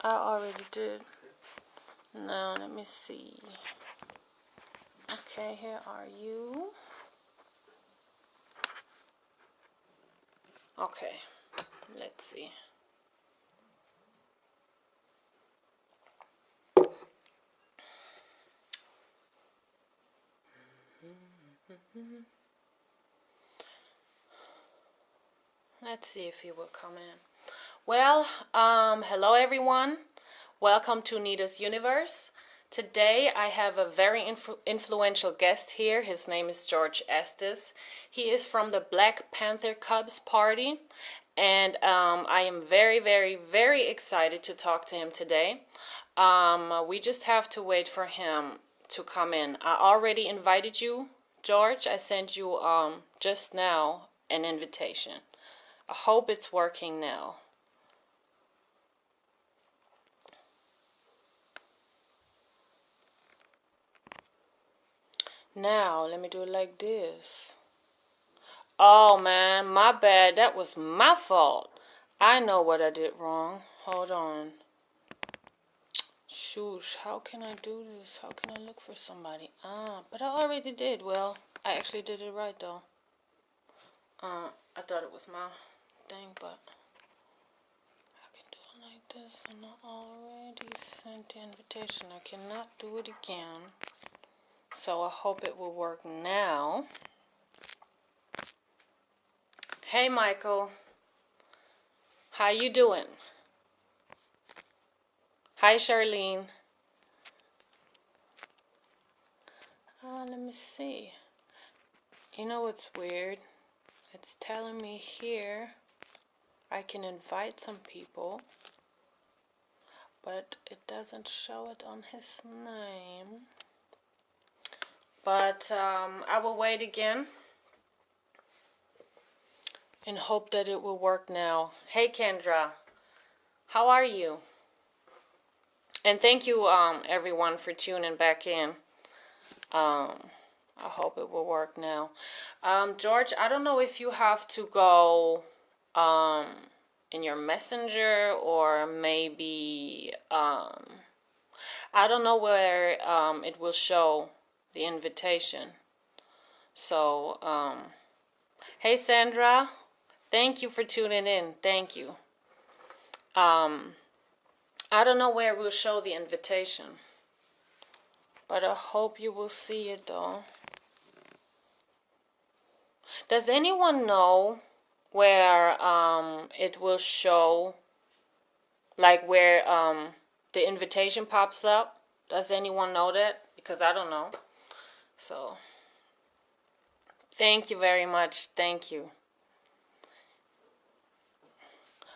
I already did. Now, let me see. Okay, here are you. Okay, let's see. Let's see if he will come in. Well, hello everyone. Welcome to Nita's Universe. Today I have a very influential guest here. His name is George Estes. He is from the Blackpanther Cubs party. And I am very, very, very excited to talk to him today. We just have to wait for him to come in. I already invited you, George. I sent you just now an invitation. I hope it's working now. Now, let me do it like this. Oh man, my bad. That was my fault. I know what I did wrong. Hold on. Shoosh, how can I do this? How can I look for somebody? But I already did. Well, I actually did it right though. I thought it was my thing, but I can do it like this. And I already sent the invitation. I cannot do it again. So I hope it will work now. Hey Michael. How you doing? Hi Charlene. Let me see. You know what's weird? It's telling me here I can invite some people, but it doesn't show it on his name. But I will wait again and hope that it will work now. Hey Kendra, how are you? And thank you everyone for tuning back in. I hope it will work now. George, I don't know if you have to go in your messenger or maybe I don't know where it will show the invitation. So hey Sandra, thank you for tuning in. Thank you. I don't know where it will show the invitation, but I hope you will see it though. Does anyone know where it will show, like where the invitation pops up? Does anyone know that? Because I don't know. So, thank you very much. Thank you.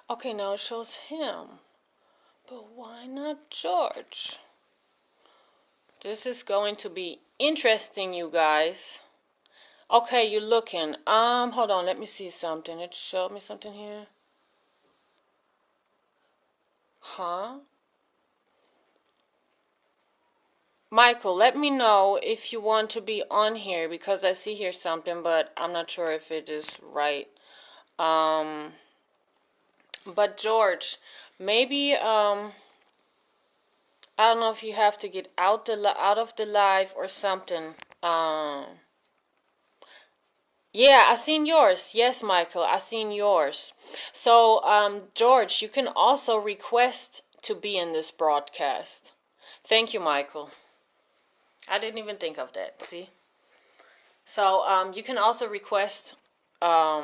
Okay, now it shows him. But why not George? This is going to be interesting, you guys. Okay, you're looking. Hold on, let me see something. It showed me something here. Huh? Michael, let me know if you want to be on here because I see here something, but I'm not sure if it is right. But George, maybe I don't know if you have to get out of the live or something. Yeah, I seen yours. Yes, Michael, I seen yours. So, George, you can also request to be in this broadcast. Thank you, Michael. I didn't even think of that, see? So, you can also request, yeah,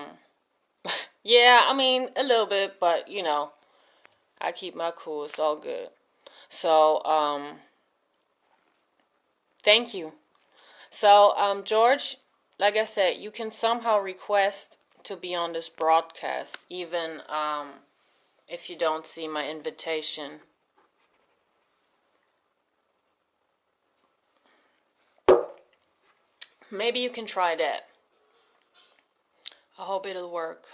I mean, a little bit, but, you know, I keep my cool. It's all good. So, thank you. So, George, like I said, you can somehow request to be on this broadcast, even if you don't see my invitation. Maybe you can try that. I hope it'll work.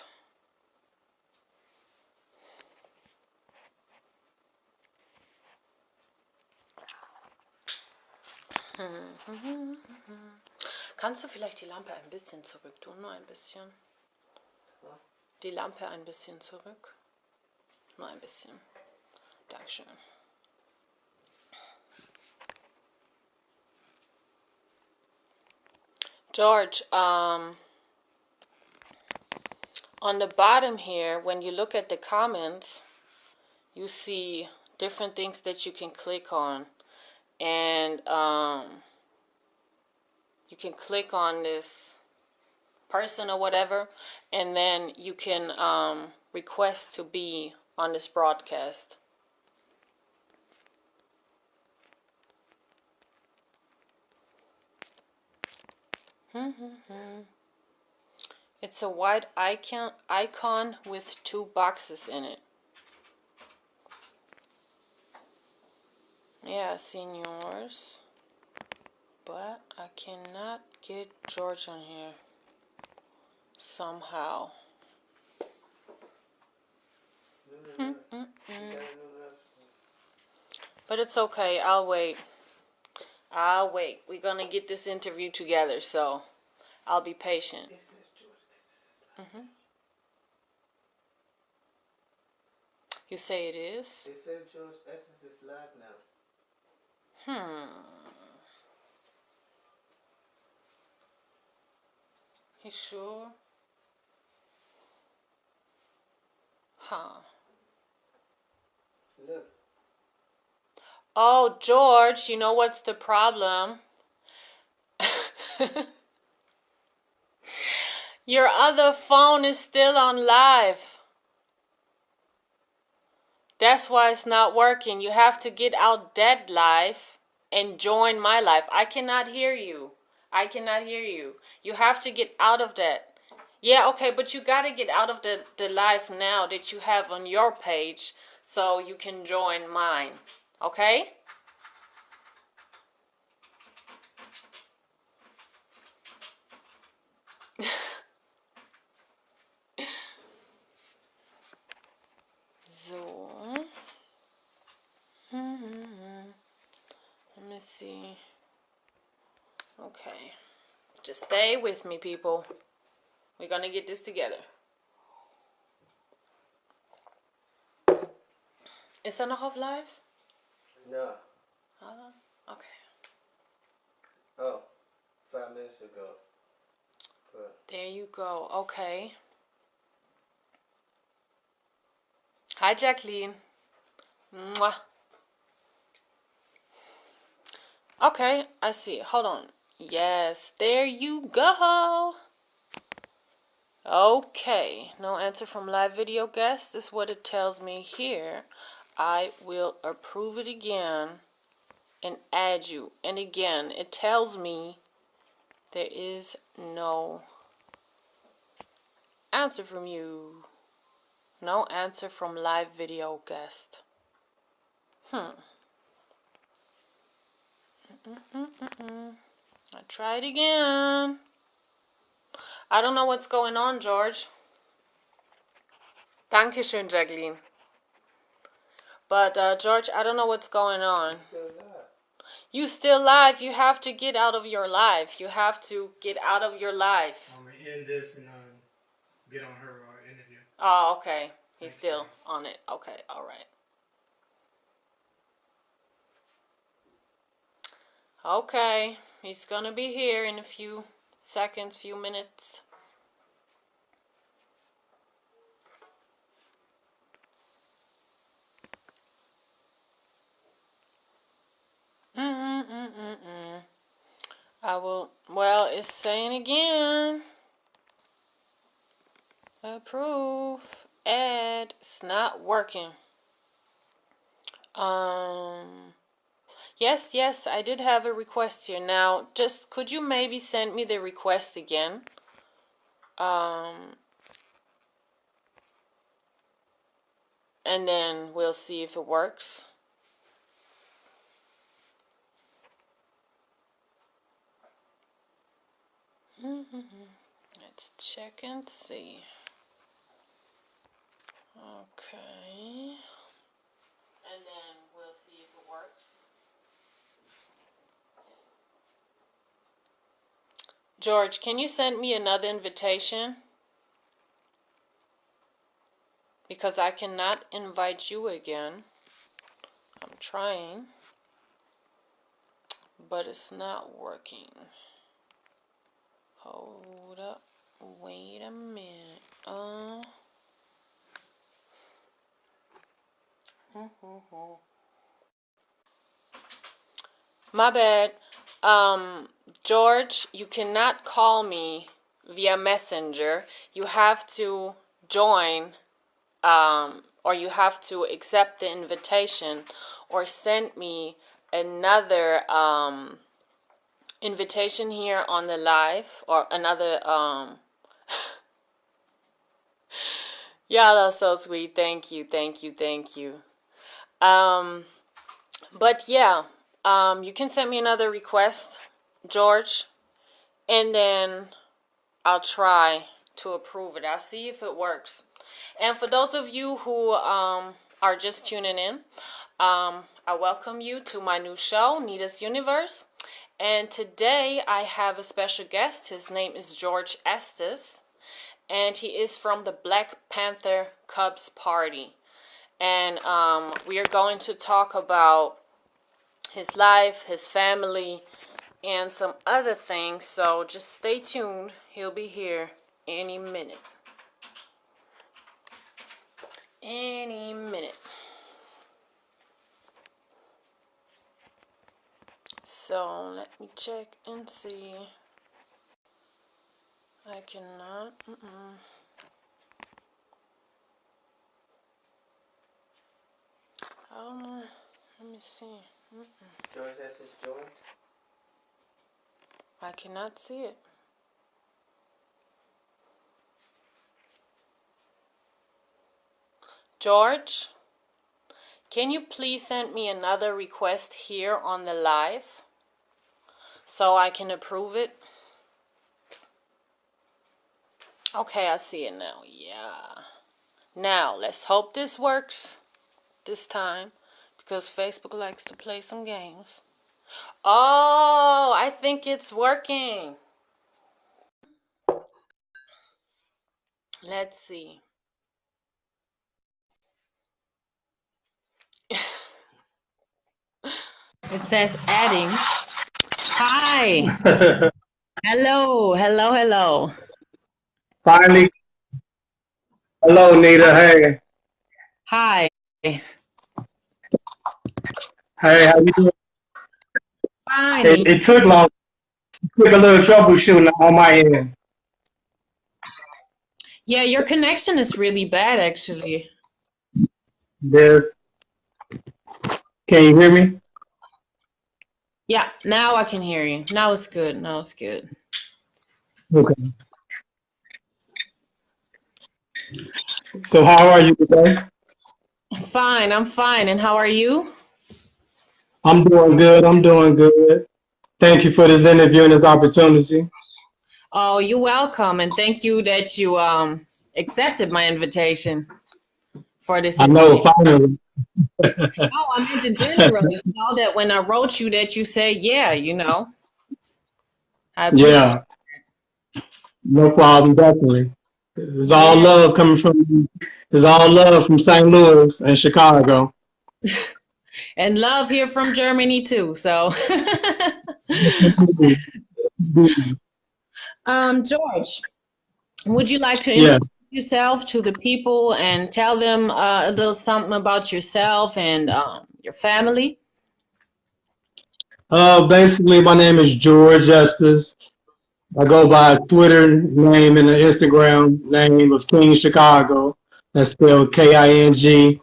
Kannst du vielleicht die Lampe ein bisschen zurück tun? Nur ein bisschen. Die Lampe ein bisschen zurück. Nur ein bisschen. Dankeschön. George, on the bottom here, when you look at the comments, you see different things that you can click on. And you can click on this person or whatever, and then you can request to be on this broadcast. It's a white icon with 2 boxes in it. Yeah, senors. But I cannot get George on here somehow. But it's okay. I'll wait. We're gonna get this interview together, so I'll be patient. You say it is? They said George Estes is live now. You sure? Huh. Look. Oh, George, you know what's the problem? Your other phone is still on live. That's why it's not working. You have to get out that live and join my live. I cannot hear you. I cannot hear you. You have to get out of that. Yeah, okay, but you got to get out of the live now that you have on your page so you can join mine. Okay? So. Let me see. Okay. Just stay with me, people. We're going to get this together. Ist er noch auf live? No. Okay. Oh, 5 minutes ago. But There you go. Okay. Hi, Jacqueline. Mwah. Okay, I see. Hold on. Yes, there you go. Okay, no answer from live video guest. This is what it tells me here. I will approve it again and add you. And again, it tells me there is no answer from you. No answer from live video guest. I try it again. I don't know what's going on, George. Dankeschön, Jacqueline. But, George, I don't know what's going on. You still live. You have to get out of your life. You have to get out of your life. I'm going to end this and get on her interview. Oh, okay. He's still on it. Okay, all right. Okay, he's going to be here in a few seconds, few minutes. I will, well, it's saying again. Approve. Add. It's not working. Yes, I did have a request here. Now, just could you maybe send me the request again? And then we'll see if it works. Let's check and see. Okay. And then we'll see if it works. George, can you send me another invitation? Because I cannot invite you again. trying, but it's not working. Hold up. Wait a minute. My bad. George, you cannot call me via Messenger. You have to join, or you have to accept the invitation, or send me another invitation here on the live, or another. Y'all are so sweet. Thank you, thank you, thank you. But yeah, you can send me another request, George, and then I'll try to approve it. I'll see if it works. And for those of you who are just tuning in, I welcome you to my new show, Nita's Universe. And today I have a special guest. His name is George Estes, and he is from the Blackpanther Cubs Party. And we are going to talk about his life, his family, and some other things. So just stay tuned. He'll be here any minute. Any minute. So let me check and see. I cannot. Let me see. George Estes joined. I cannot see it. George, can you please send me another request here on the live so I can approve it? Okay, I see it now. Yeah. Now, let's hope this works this time, because Facebook likes to play some games. Oh, I think it's working. Let's see. It says adding. Hi. Hello, hello, hello. Finally. Hello, Nita. Hey. Hi. Hey, how you doing? Fine. It took long. It took a little troubleshooting on my end. Yeah, your connection is really bad, actually. There's, can you hear me? Yeah, now I can hear you. Now it's good. Now it's good. Okay. So how are you today? Fine, I'm fine. And how are you? I'm doing good. I'm doing good. Thank you for this interview and this opportunity. Oh, you're welcome, and thank you that you accepted my invitation for this I interview. know, finally. Oh, I meant to generally, that when I wrote you that you said, yeah, I appreciate Yeah, no problem, definitely. It's all Yeah. love coming from, it's all love from St. Louis and Chicago. And love here from Germany too. So George, would you like to Yeah. introduce yourself to the people and tell them a little something about yourself and your family? Basically, my name is George Estes. I go by a Twitter name and an Instagram name of King Chicago. That's spelled KingChecaugo.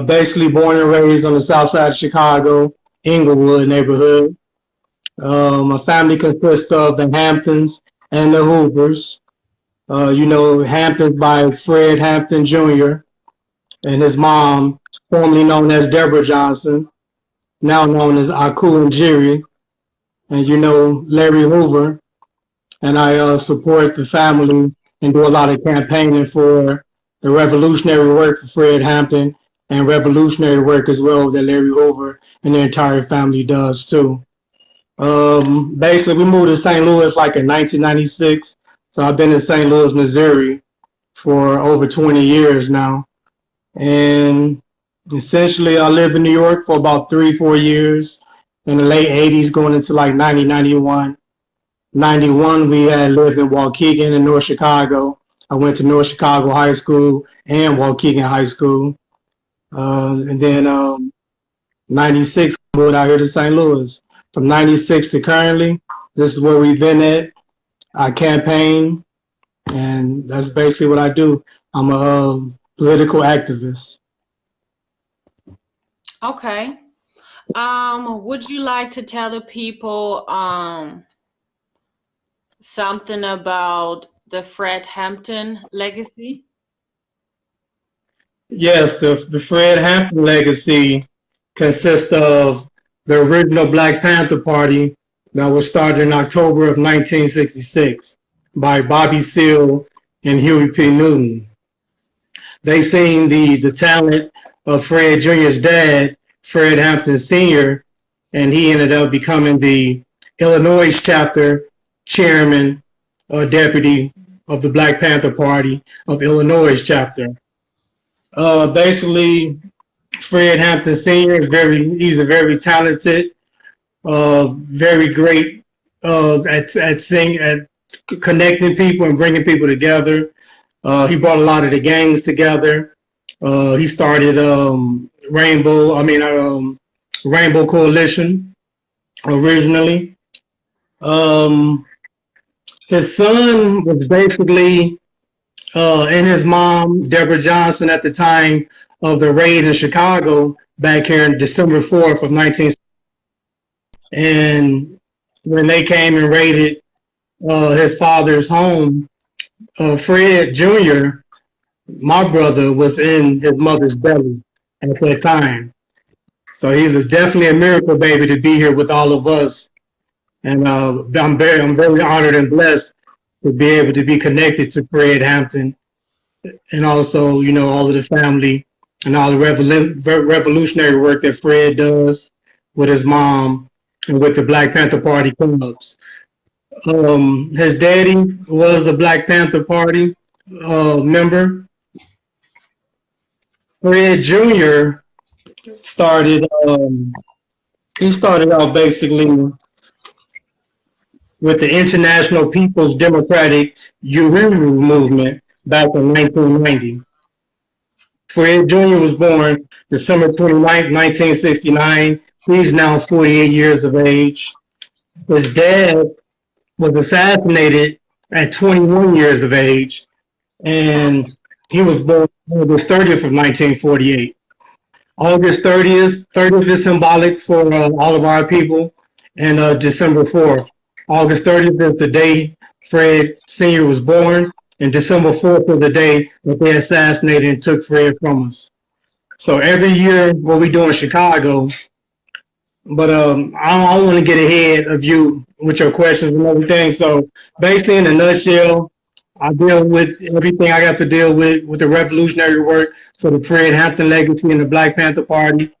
Basically born and raised on the south side of Chicago, Inglewood neighborhood. My family consists of the Hamptons and the Hoovers. Hamptons by Fred Hampton Jr. and his mom, formerly known as Deborah Johnson, now known as Aku and Jiri, and Larry Hoover, and I support the family and do a lot of campaigning for the revolutionary work for Fred Hampton and revolutionary work as well that Larry Hoover and the entire family does too. Basically, we moved to St. Louis like in 1996, so I've been in St. Louis, Missouri for over 20 years now. And essentially, I lived in New York for about 3, 4 years. In the late 80s, going into like 90, 91. 91, we had lived in Waukegan in North Chicago. I went to North Chicago High School and Waukegan High School. And then 96, moved out here to St. Louis. From 96 to currently, this is where we've been at. I campaign, and that's basically what I do. I'm a political activist. Okay. Would you like to tell the people something about the Fred Hampton legacy? Yes, the Fred Hampton legacy consists of the original Black Panther Party that was started in October of 1966 by Bobby Seale and Huey P. Newton. They seen the talent of Fred Jr.'s dad, Fred Hampton Sr., and he ended up becoming the Illinois chapter chairman or deputy of the Black Panther Party of Illinois chapter. Basically, Fred Hampton Sr. He's a very talented, very great at connecting people and bringing people together. He brought a lot of the gangs together. He started Rainbow Coalition originally. His son was basically and his mom, Deborah Johnson, at the time of the raid in Chicago back here in December 4th of 19. And when they came and raided his father's home, Fred Jr., my brother, was in his mother's belly at that time. So he's definitely a miracle baby to be here with all of us. And I'm very honored and blessed to be able to be connected to Fred Hampton, and also, all of the family and all the revolutionary work that Fred does with his mom and with the Black Panther Party clubs. His daddy was a Black Panther Party member. Fred Jr. started out basically with the International People's Democratic Uhuru movement back in 1990. Fred Jr. was born December 29th, 1969. He's now 48 years of age. His dad was assassinated at 21 years of age, and he was born August 30th of 1948. August 30th is symbolic for all of our people, and December 4th. August 30th is the day Fred Sr. was born, and December 4th is the day that they assassinated and took Fred from us. So every year, what we do in Chicago, but I don't want to get ahead of you with your questions and everything. So basically, in a nutshell, I deal with everything I got to deal with the revolutionary work for the Fred Hampton legacy and the Black Panther Party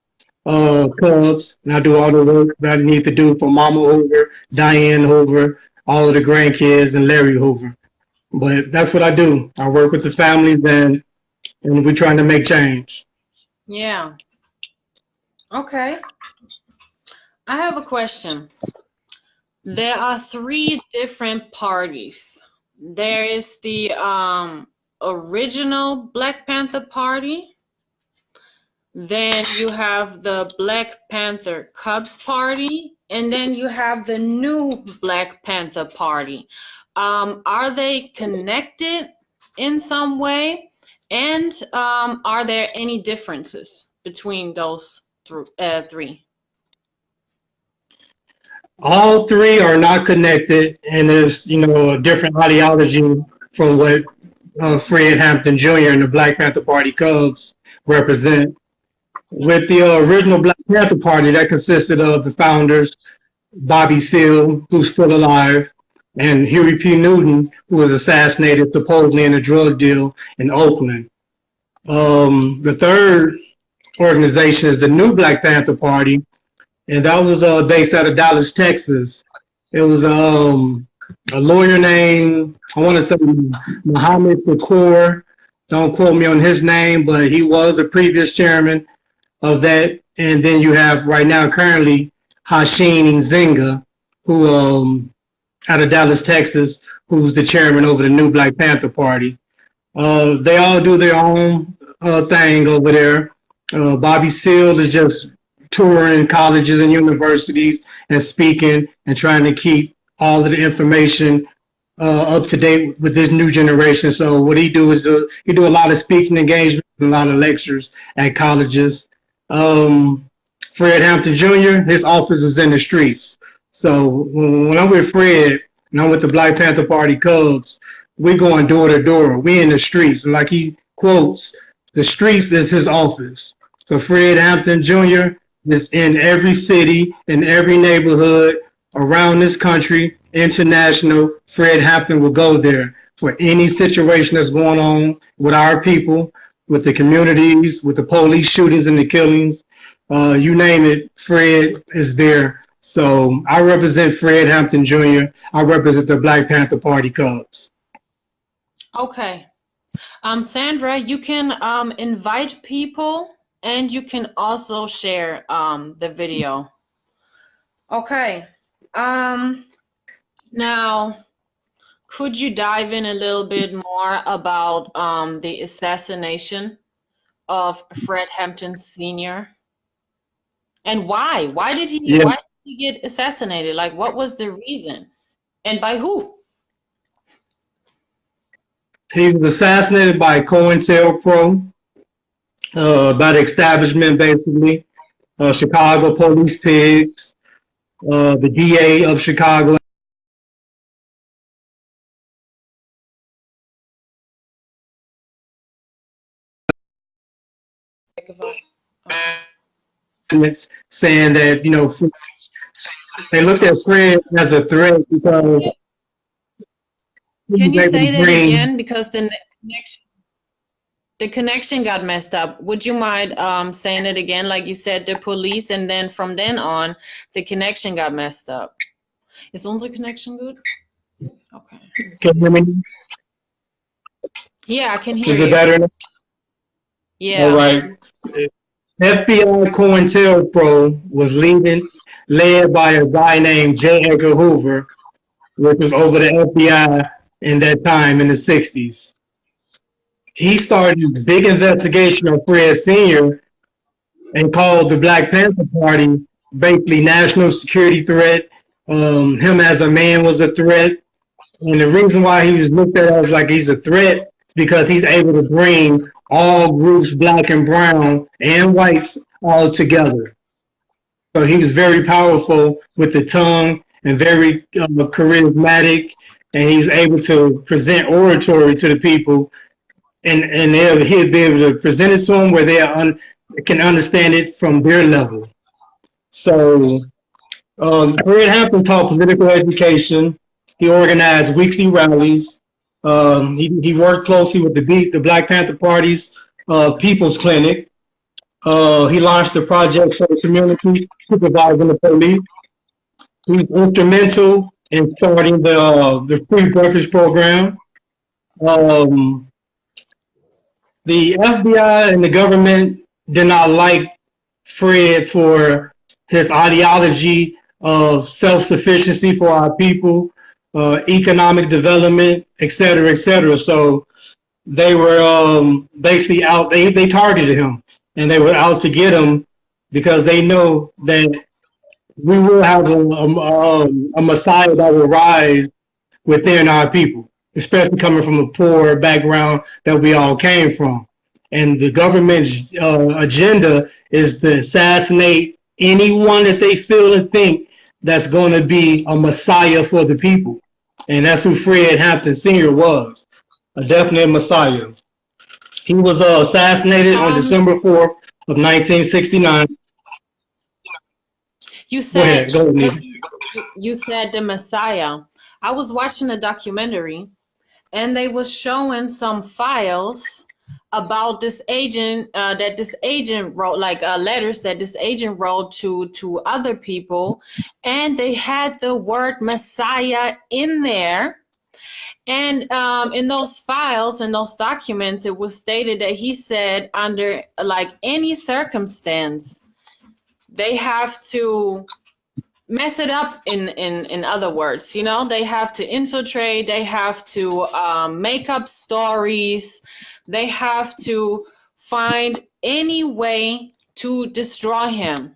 clubs, and I do all the work that I need to do for Mama Hoover, Diane Hoover, all of the grandkids, and Larry Hoover. But that's what I do. I work with the families, and we're trying to make change. Yeah. Okay. I have a question. There are 3 different parties. There is the original Black Panther Party. Then you have the Black Panther Cubs Party, and then you have the new Black Panther Party. Are they connected in some way? And are there any differences between those 3? All 3 are not connected, and there's a different ideology from what Fred Hampton Jr. and the Black Panther Party Cubs represent. With the original Black Panther Party, that consisted of the founders, Bobby Seale, who's still alive, and Huey P. Newton, who was assassinated supposedly in a drug deal in Oakland. The third organization is the new Black Panther Party, and that was based out of Dallas, Texas. It was a lawyer named, I want to say, Muhammad Shakur, Don't quote me on his name, but he was a previous chairman of that. And then you have right now currently Hashim Nzinga, who out of Dallas, Texas, who's the chairman over the new Black Panther Party. They all do their own thing over there. Bobby Seale is just touring colleges and universities and speaking and trying to keep all of the information up to date with this new generation. So what he do is he do a lot of speaking engagements, a lot of lectures at colleges. Fred Hampton Jr., his office is in the streets. So when I'm with Fred and I'm with the Black Panther Party Cubs, we going door to door. We in the streets. Like he quotes, the streets is his office. So Fred Hampton Jr. is in every city, in every neighborhood around this country, international. Fred Hampton will go there for any situation that's going on with our people, with the communities, with the police shootings and the killings. You name it, Fred is there. So I represent Fred Hampton Jr. I represent the Black Panther Party Cubs. Okay. Sandra, you can invite people and you can also share the video. Okay. Now, could you dive in a little bit more about the assassination of Fred Hampton Sr.? And why? Why did he get assassinated? Like, what was the reason? And by who? He was assassinated by COINTELPRO, by the establishment, basically. Chicago police pigs, the DA of Chicago. Saying that, they looked at Fred as a threat because Can you say that again? Because the connection got messed up. Would you mind saying it again? Like you said, the police, and then from then on, the connection got messed up. Is unsere connection good? Okay. Can you hear me? Yeah, I can hear Is you. it better now? Yeah. All right. FBI COINTELPRO was led by a guy named J. Edgar Hoover, which was over the FBI in that time in the 60s. He started this big investigation of Fred Sr. and called the Black Panther Party basically national security threat. Him as a man was a threat. And the reason why he was looked at as like he's a threat is because he's able to bring all groups, black and brown and whites, all together. So he was very powerful with the tongue and very charismatic, and he was able to present oratory to the people, and he'd be able to present it to them where they can understand it from their level. So Fred Hampton taught political education. He organized weekly rallies. He worked closely with the Black Panther Party's People's Clinic. He launched the project for the community, supervising the police. He was instrumental in starting the free breakfast program. The FBI and the government did not like Fred for his ideology of self-sufficiency for our people, economic development, et cetera, et cetera. So they were basically out, they targeted him, and they were out to get him because they know that we will have a Messiah that will rise within our people, especially coming from a poor background that we all came from. And the government's agenda is to assassinate anyone that they feel and think that's going to be a Messiah for the people. And that's who Fred Hampton Sr. was, a definite Messiah. He was assassinated on December 4th of 1969. You said, Go ahead, you said the Messiah. I was watching a documentary, and they was showing some files about this agent, that this agent wrote, like letters that this agent wrote to other people, and they had the word Messiah in there. And in those files and those documents, it was stated that he said under like any circumstance, they have to mess it up in other words, you know, they have to infiltrate, they have to make up stories, they have to find any way to destroy him.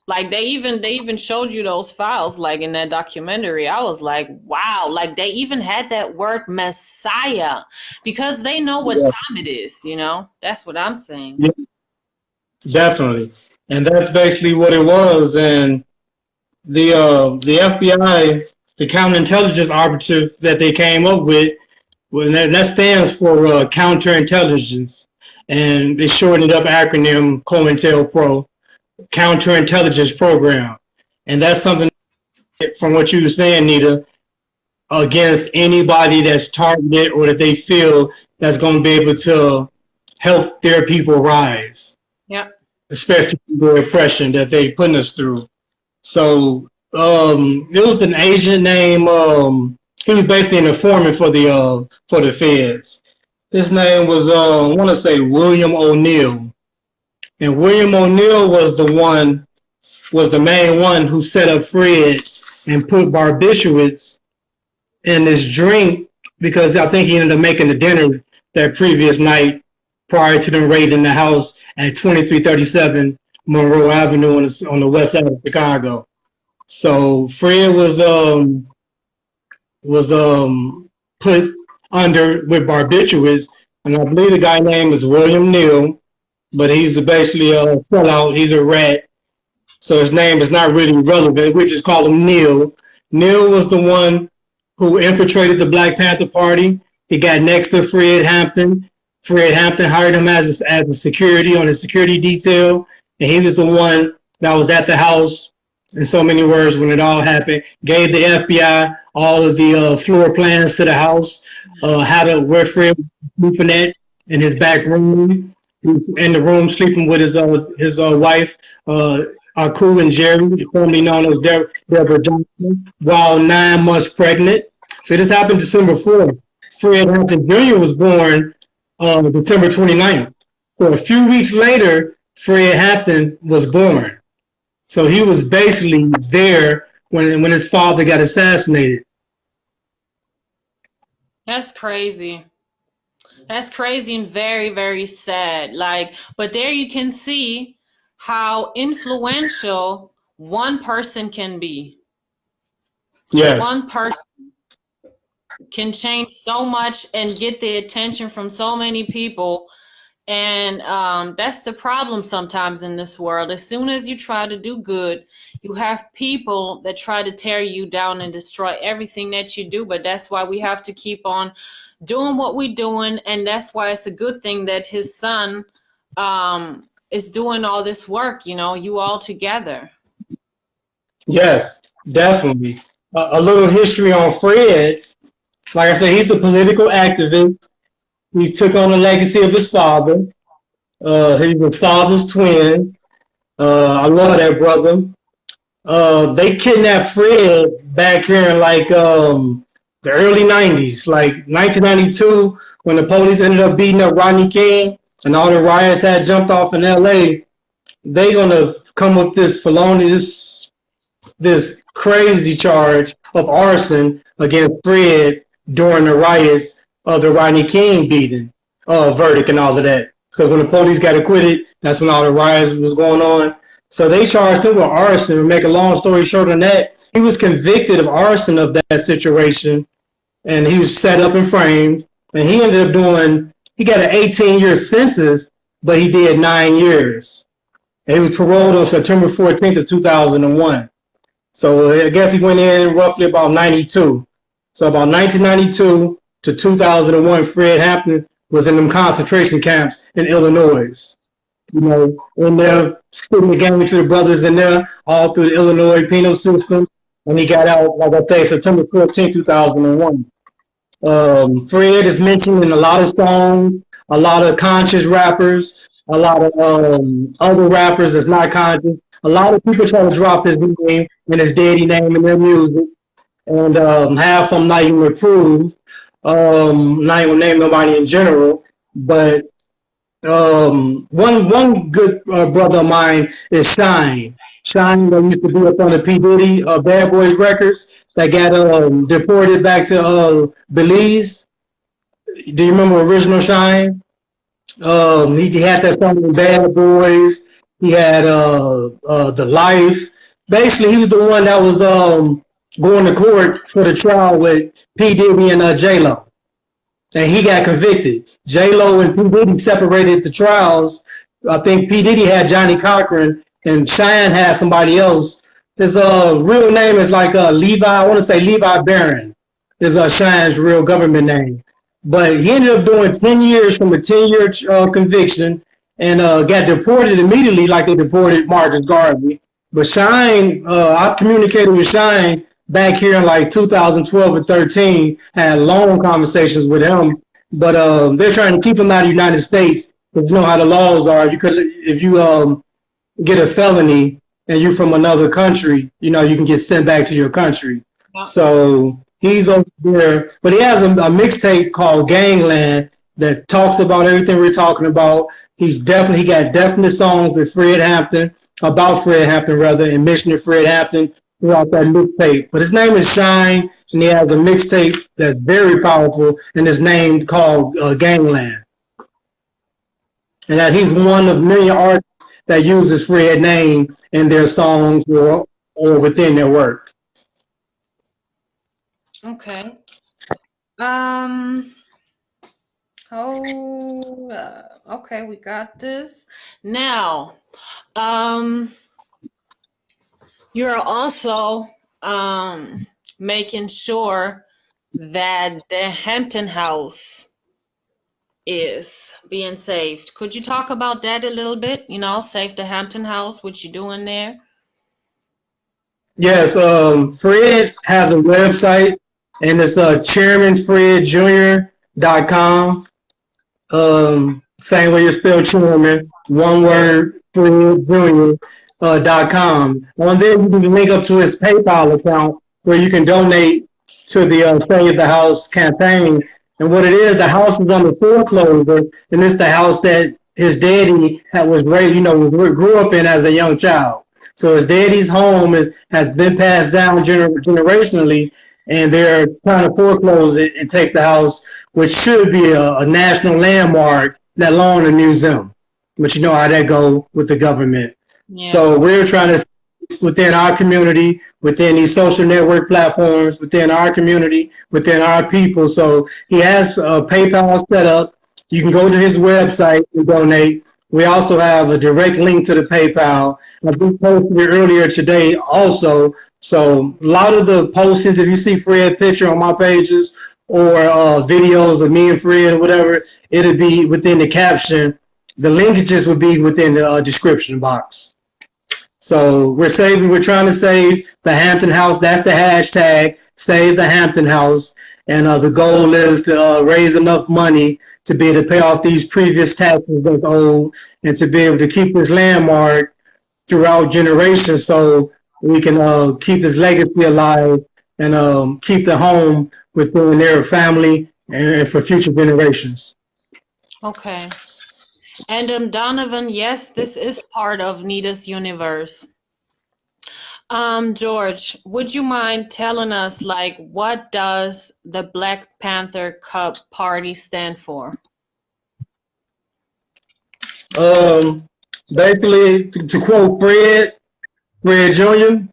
Like they even showed you those files like in that documentary. I was like, wow, like they even had that word Messiah because they know what Yeah, time it is, you know? That's what I'm saying. yeah, definitely. And that's basically what it was. And the FBI, the counterintelligence operative that they came up with, well, that stands for counterintelligence, and they shortened up acronym COINTELPRO, counterintelligence program, and that's something from what you were saying, Nita, against anybody that's targeted or that they feel that's going to be able to help their people rise, Yeah. especially the oppression that they putting us through. So it was an agent named he was basically an informant for the feds. His name was I want to say William O'Neill, and William O'Neill was the main one who set up Fred and put barbiturates in this drink because I think he ended up making the dinner that previous night prior to them raiding the house at 2337 Monroe Avenue on the west side of Chicago. So Fred was put under with barbiturates, and I believe the guy name is William Neal, but he's basically a sellout. He's a rat, so his name is not really relevant. We just call him Neal. Neal was the one who infiltrated the Black Panther Party. He got next to Fred Hampton. Fred Hampton hired him as a security on his security detail, and he was the one that was at the house, in so many words, when it all happened. Gave the FBI all of the floor plans to the house, where Fred was sleeping at in his back room, in the room sleeping with his wife, Aku and Jerry, formerly known as Deborah Johnson, while 9 months pregnant. So this happened December 4th. Fred Hampton Jr. was born December 29th. So a few weeks later, Fred Hampton was born. So he was basically there when his father got assassinated. That's crazy. That's crazy and very, very sad. Like, but there you can see how influential one person can be. Yes. One person can change so much and get the attention from so many people. And that's the problem sometimes in this world. As soon as you try to do good, you have people that try to tear you down and destroy everything that you do. But that's why we have to keep on doing what we're doing. And that's why it's a good thing that his son is doing all this work, you know, you all together. Yes, definitely. A little history on Fred. Like I said, he's a political activist. He took on the legacy of his father. He's his father's twin. I love that brother. They kidnapped Fred back here in like the early 90s, like 1992, when the police ended up beating up Rodney King and all the riots had jumped off in LA. They gonna come with this felonious, this crazy charge of arson against Fred during the riots of the Rodney King beating verdict and all of that. Because when the police got acquitted, that's when all the riots was going on. So they charged him with arson. To make a long story short on that, he was convicted of arson of that situation, and he was set up and framed. And he ended up he got an 18-year sentence, but he did 9 years. And he was paroled on September 14th of 2001. So I guess he went in roughly about 92. So about 1992 to 2001, Fred Hampton was in them concentration camps in Illinois. You know, in there, spitting the game to the brothers in there, all through the Illinois penal system. And he got out, like I say, September 14, 2001. Fred is mentioned in a lot of songs, a lot of conscious rappers, a lot of other rappers that's not conscious. A lot of people try to drop his name and his daddy name in their music, and half of them not even approved. Not even name nobody in general, but one good brother of mine is Shine. Shine that used to be up on the P Diddy Bad Boys records that got deported back to Belize. Do you remember original Shine? He had that song with Bad Boys. He had The Life. Basically, he was the one that was going to court for the trial with P Diddy and J Lo, and he got convicted. J Lo and P Diddy separated the trials. I think P Diddy had Johnny Cochran, and Cheyenne had somebody else. His real name is like Levi. I want to say Levi Barron is Cheyenne's real government name. But he ended up doing 10 years from a 10-year conviction, and got deported immediately, like they deported Marcus Garvey. But Shine, I've communicated with Shine back here in like 2012 or 13, had long conversations with him. But they're trying to keep him out of the United States. But you know how the laws are. You could, if you get a felony and you're from another country, you know, you can get sent back to your country. So he's over there, but he has a mixtape called Gangland that talks about everything we're talking about. He got definite songs with Fred Hampton, about Fred Hampton rather, and mentioning Fred Hampton throughout that mixtape. But his name is Shine, and he has a mixtape that's very powerful, and it's named called Gangland. And that he's one of many artists that uses Fred's name in their songs or within their work. Okay. Okay, we got this. Now, you're also making sure that the Hampton House is being saved. Could you talk about that a little bit? You know, save the Hampton House, what you doing there? Yes, Fred has a website, and it's chairmanfredjr.com. Same way you spell chairman, one word, Fred Jr.com. On there, you can link up to his PayPal account where you can donate to the Save the House campaign. And what it is, the house is under foreclosure, and it's the house that his daddy was raised, you know, grew up in as a young child. So his daddy's home has been passed down generationally, and they're trying to foreclose it and take the house, which should be a national landmark, let alone a museum. But you know how that go with the government. Yeah. So we're trying to, within our community, within these social network platforms, within our community, within our people. So he has a PayPal set up. You can go to his website and donate. We also have a direct link to the PayPal. I did post it earlier today also. So a lot of the postings, if you see Fred picture on my pages or videos of me and Fred or whatever, it'll be within the caption. The linkages would be within the description box. So we're trying to save the Hampton House. That's the hashtag, Save the Hampton House. And the goal is to raise enough money to be able to pay off these previous taxes that's owed, and to be able to keep this landmark throughout generations, so we can keep this legacy alive and keep the home within their family and for future generations. Okay. And Donovan, yes, this is part of Nita's universe. George, would you mind telling us, like, what does the Black Panther Cup party stand for? Basically, to quote Fred Jr.,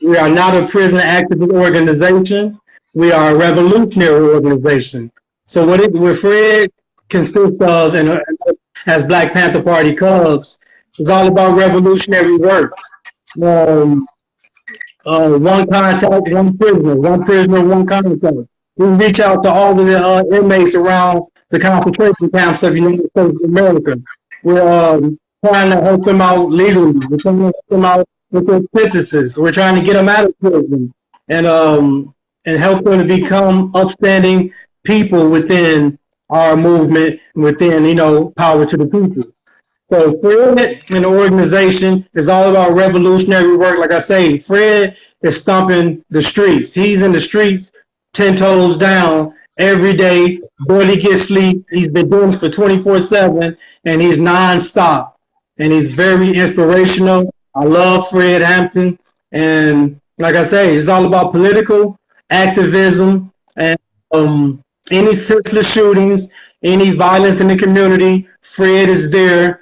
we are not a prison activist organization. We are a revolutionary organization. So what Fred consists of, and as Black Panther Party Cubs, is all about revolutionary work. One contact, one prisoner, one contact. We reach out to all of the inmates around the concentration camps of the United States of America. We're trying to help them out legally. We're trying to help them out with their sentences. We're trying to get them out of prison and help them to become upstanding people within our movement, within, you know, power to the people. So Fred and the organization is all about revolutionary work. Like I say, Fred is stomping the streets. He's in the streets 10 toes down, every day, barely gets sleep. He's been doing this for 24/7, and he's nonstop. And he's very inspirational. I love Fred Hampton, and like I say, it's all about political activism and any senseless shootings, any violence in the community. Fred is there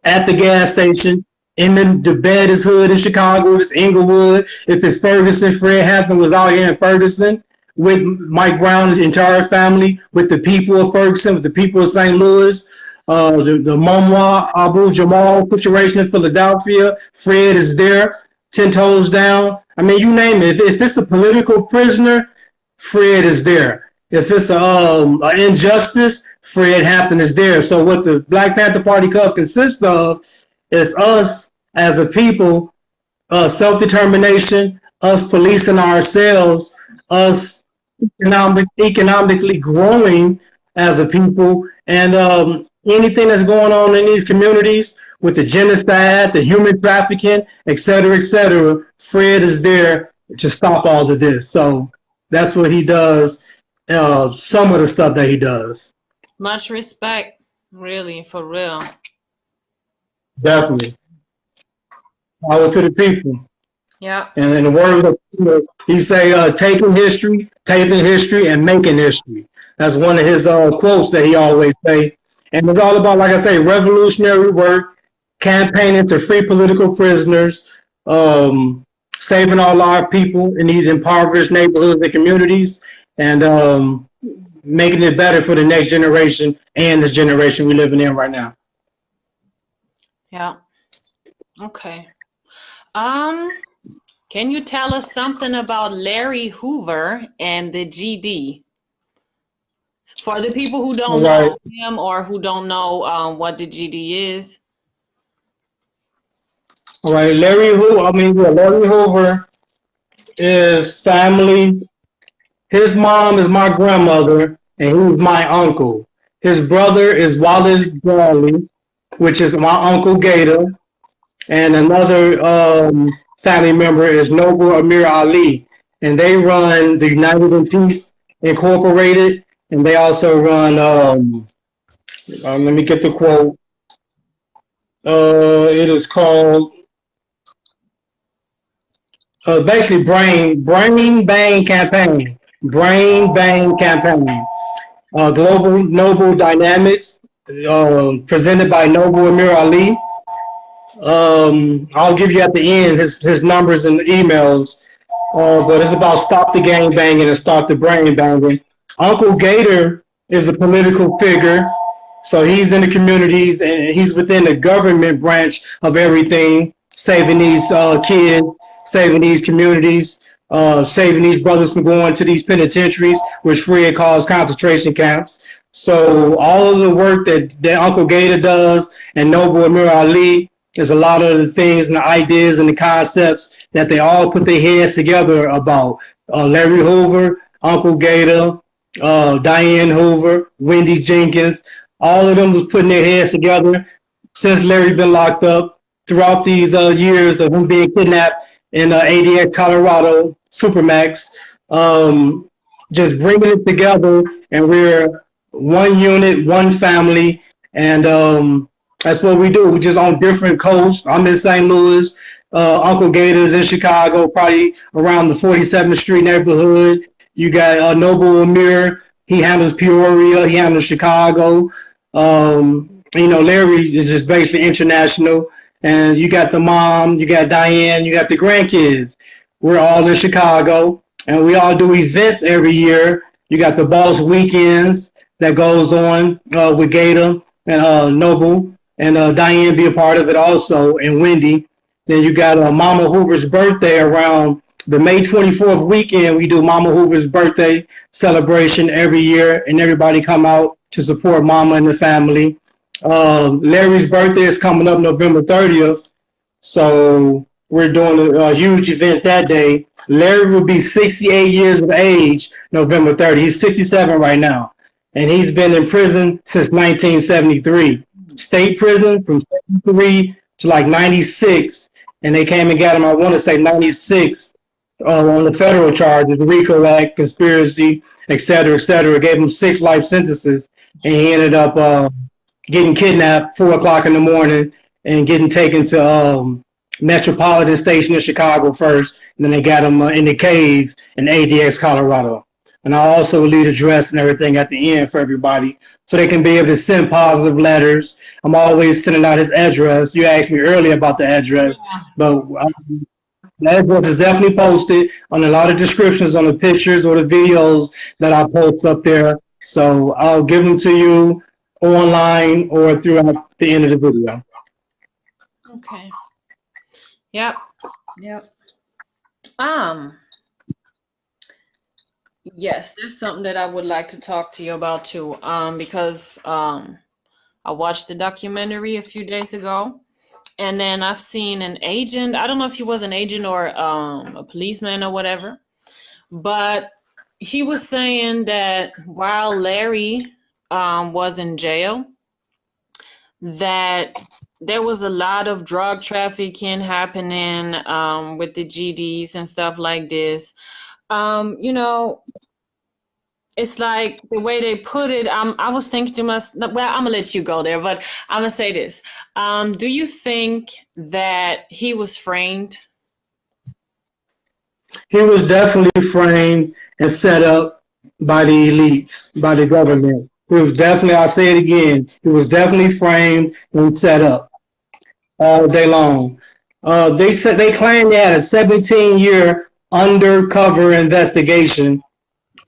at the gas station, in the baddest hood in Chicago, if it's Inglewood, if it's Ferguson. Fred Hampton was out here in Ferguson with Mike Brown and the entire family, with the people of Ferguson, with the people of St. Louis, the Momwa Abu Jamal situation in Philadelphia. Fred is there, 10 toes down. I mean, you name it. If it's a political prisoner, Fred is there. If it's an injustice, Fred Hampton is there. So what the Black Panther Party Club consists of is us as a people, self-determination, us policing ourselves, us economically growing as a people, and anything that's going on in these communities with the genocide, the human trafficking, et cetera, Fred is there to stop all of this. So that's what he does, some of the stuff that he does. Much respect, really, for real. Definitely. Power to the people. Yeah. And in the words of he say, taking history, and making history. That's one of his quotes that he always say. And it's all about, like I say, revolutionary work, campaigning to free political prisoners, saving all our people in these impoverished neighborhoods and communities, and making it better for the next generation and this generation we're living in right now. Yeah. Okay. Can you tell us something about Larry Hoover and the GD? For the people who don't know him or who don't know what the GD is. All right, Larry Hoover is family. His mom is my grandmother, and he's my uncle. His brother is Wallace Bradley, which is my Uncle Gator, and another family member is Noble Amir Ali, and they run the United in Peace Incorporated, and they also run, let me get the quote, it is called, basically Brain Bang Campaign, Global Noble Dynamics, presented by Noble Amir Ali. I'll give you at the end his numbers and emails, but it's about stop the gang banging and start the brain banging. Uncle Gator is a political figure, so he's in the communities and he's within the government branch of everything, saving these kids, saving these communities, saving these brothers from going to these penitentiaries, which Fred calls concentration camps. So all of the work that Uncle Gator does and Noble Amir Ali is a lot of the things and the ideas and the concepts that they all put their heads together about. Larry Hoover, Uncle Gator, Diane Hoover, Wendy Jenkins, all of them was putting their heads together since Larry been locked up throughout these years of him being kidnapped in ADX Colorado, Supermax, just bringing it together, and we're one unit, one family, and that's what we do. We just on different coasts. I'm in St. Louis. Uncle Gator's in Chicago, probably around the 47th Street neighborhood. You got Noble Amir. He handles Peoria. He handles Chicago. Larry is just basically international. And you got the mom, you got Diane, you got the grandkids. We're all in Chicago, and we all do events every year. You got the Boss Weekends that goes on with Gator and Noble, and Diane be a part of it also, and Wendy. Then you got Mama Hoover's birthday around the May 24th weekend. We do Mama Hoover's birthday celebration every year, and everybody come out to support Mama and the family. Larry's birthday is coming up November 30th, so we're doing a huge event that day. Larry will be 68 years of age November 30th. He's 67 right now, and he's been in prison since 1973. State prison from 73 to like 96, and they came and got him, I want to say 96, on the federal charges, RICO Act, conspiracy, et cetera, et cetera. Gave him 6 life sentences, and he ended up getting kidnapped 4 o'clock in the morning and getting taken to Metropolitan Station in Chicago first, and then they got him in the cave in ADX, Colorado. And I also leave address and everything at the end for everybody, so they can be able to send positive letters. I'm always sending out his address. You asked me earlier about the address, but the address is definitely posted on a lot of descriptions on the pictures or the videos that I post up there. So I'll give them to you online or throughout the end of the video. Okay. Yep. Yep. Um, yes, there's something that I would like to talk to you about too. Because I watched the documentary a few days ago, and then I've seen an agent. I don't know if he was an agent or a policeman or whatever, but he was saying that while Larry was in jail, that there was a lot of drug trafficking happening with the GDs and stuff like this. You know, it's like the way they put it. I was thinking to myself, well, I'm gonna let you go there, but I'm gonna say this. Do you think that he was framed? He was definitely framed and set up by the elites, by the government. He was definitely, I'll say it again, he was definitely framed and set up all day long. They claimed they had a 17-year undercover investigation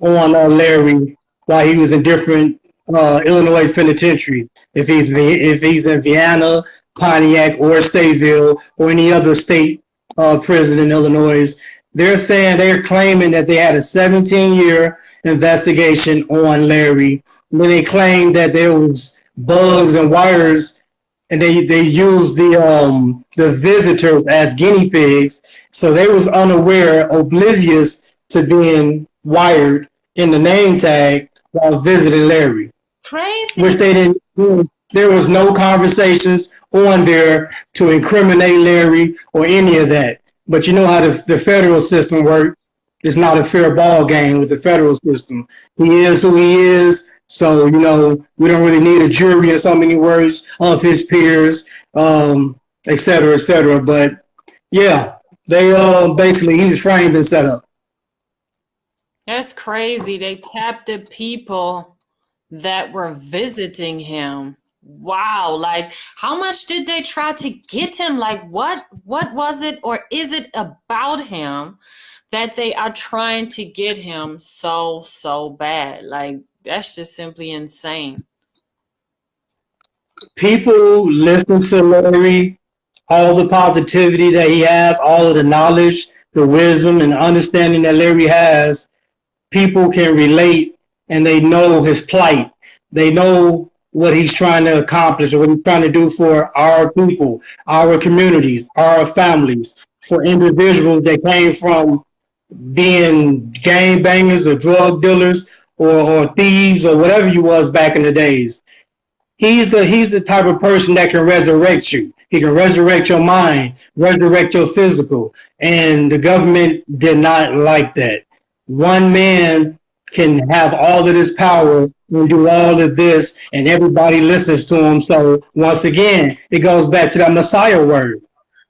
on Larry while he was in different Illinois penitentiary. If he's in Vienna, Pontiac, or Stateville, or any other state prison in Illinois, they're claiming that they had a 17-year investigation on Larry. And then they claimed that there was bugs and wires, and they used the visitors as guinea pigs, so they was unaware, oblivious to being wired in the name tag while visiting Larry, Crazy. which they didn't do. There was no conversations on there to incriminate Larry or any of that. But you know how the federal system works. It's not a fair ball game with the federal system. He is who he is. So, we don't really need a jury in so many words of his peers, et cetera, et cetera. But yeah, they basically, he's framed and set up. That's crazy. They tapped the people that were visiting him. Wow, like how much did they try to get him? Like what was it, or is it about him that they are trying to get him so bad? Like that's just simply insane. People listen to Larry, all the positivity that he has, all of the knowledge, the wisdom, and the understanding that Larry has. People can relate, and they know his plight. They know what he's trying to accomplish or what he's trying to do for our people, our communities, our families, for individuals that came from being gang bangers or drug dealers or thieves or whatever you was back in the days. He's the type of person that can resurrect you. He can resurrect your mind, resurrect your physical. And the government did not like that. One man can have all of this power and do all of this, and everybody listens to him. So once again, it goes back to that Messiah word.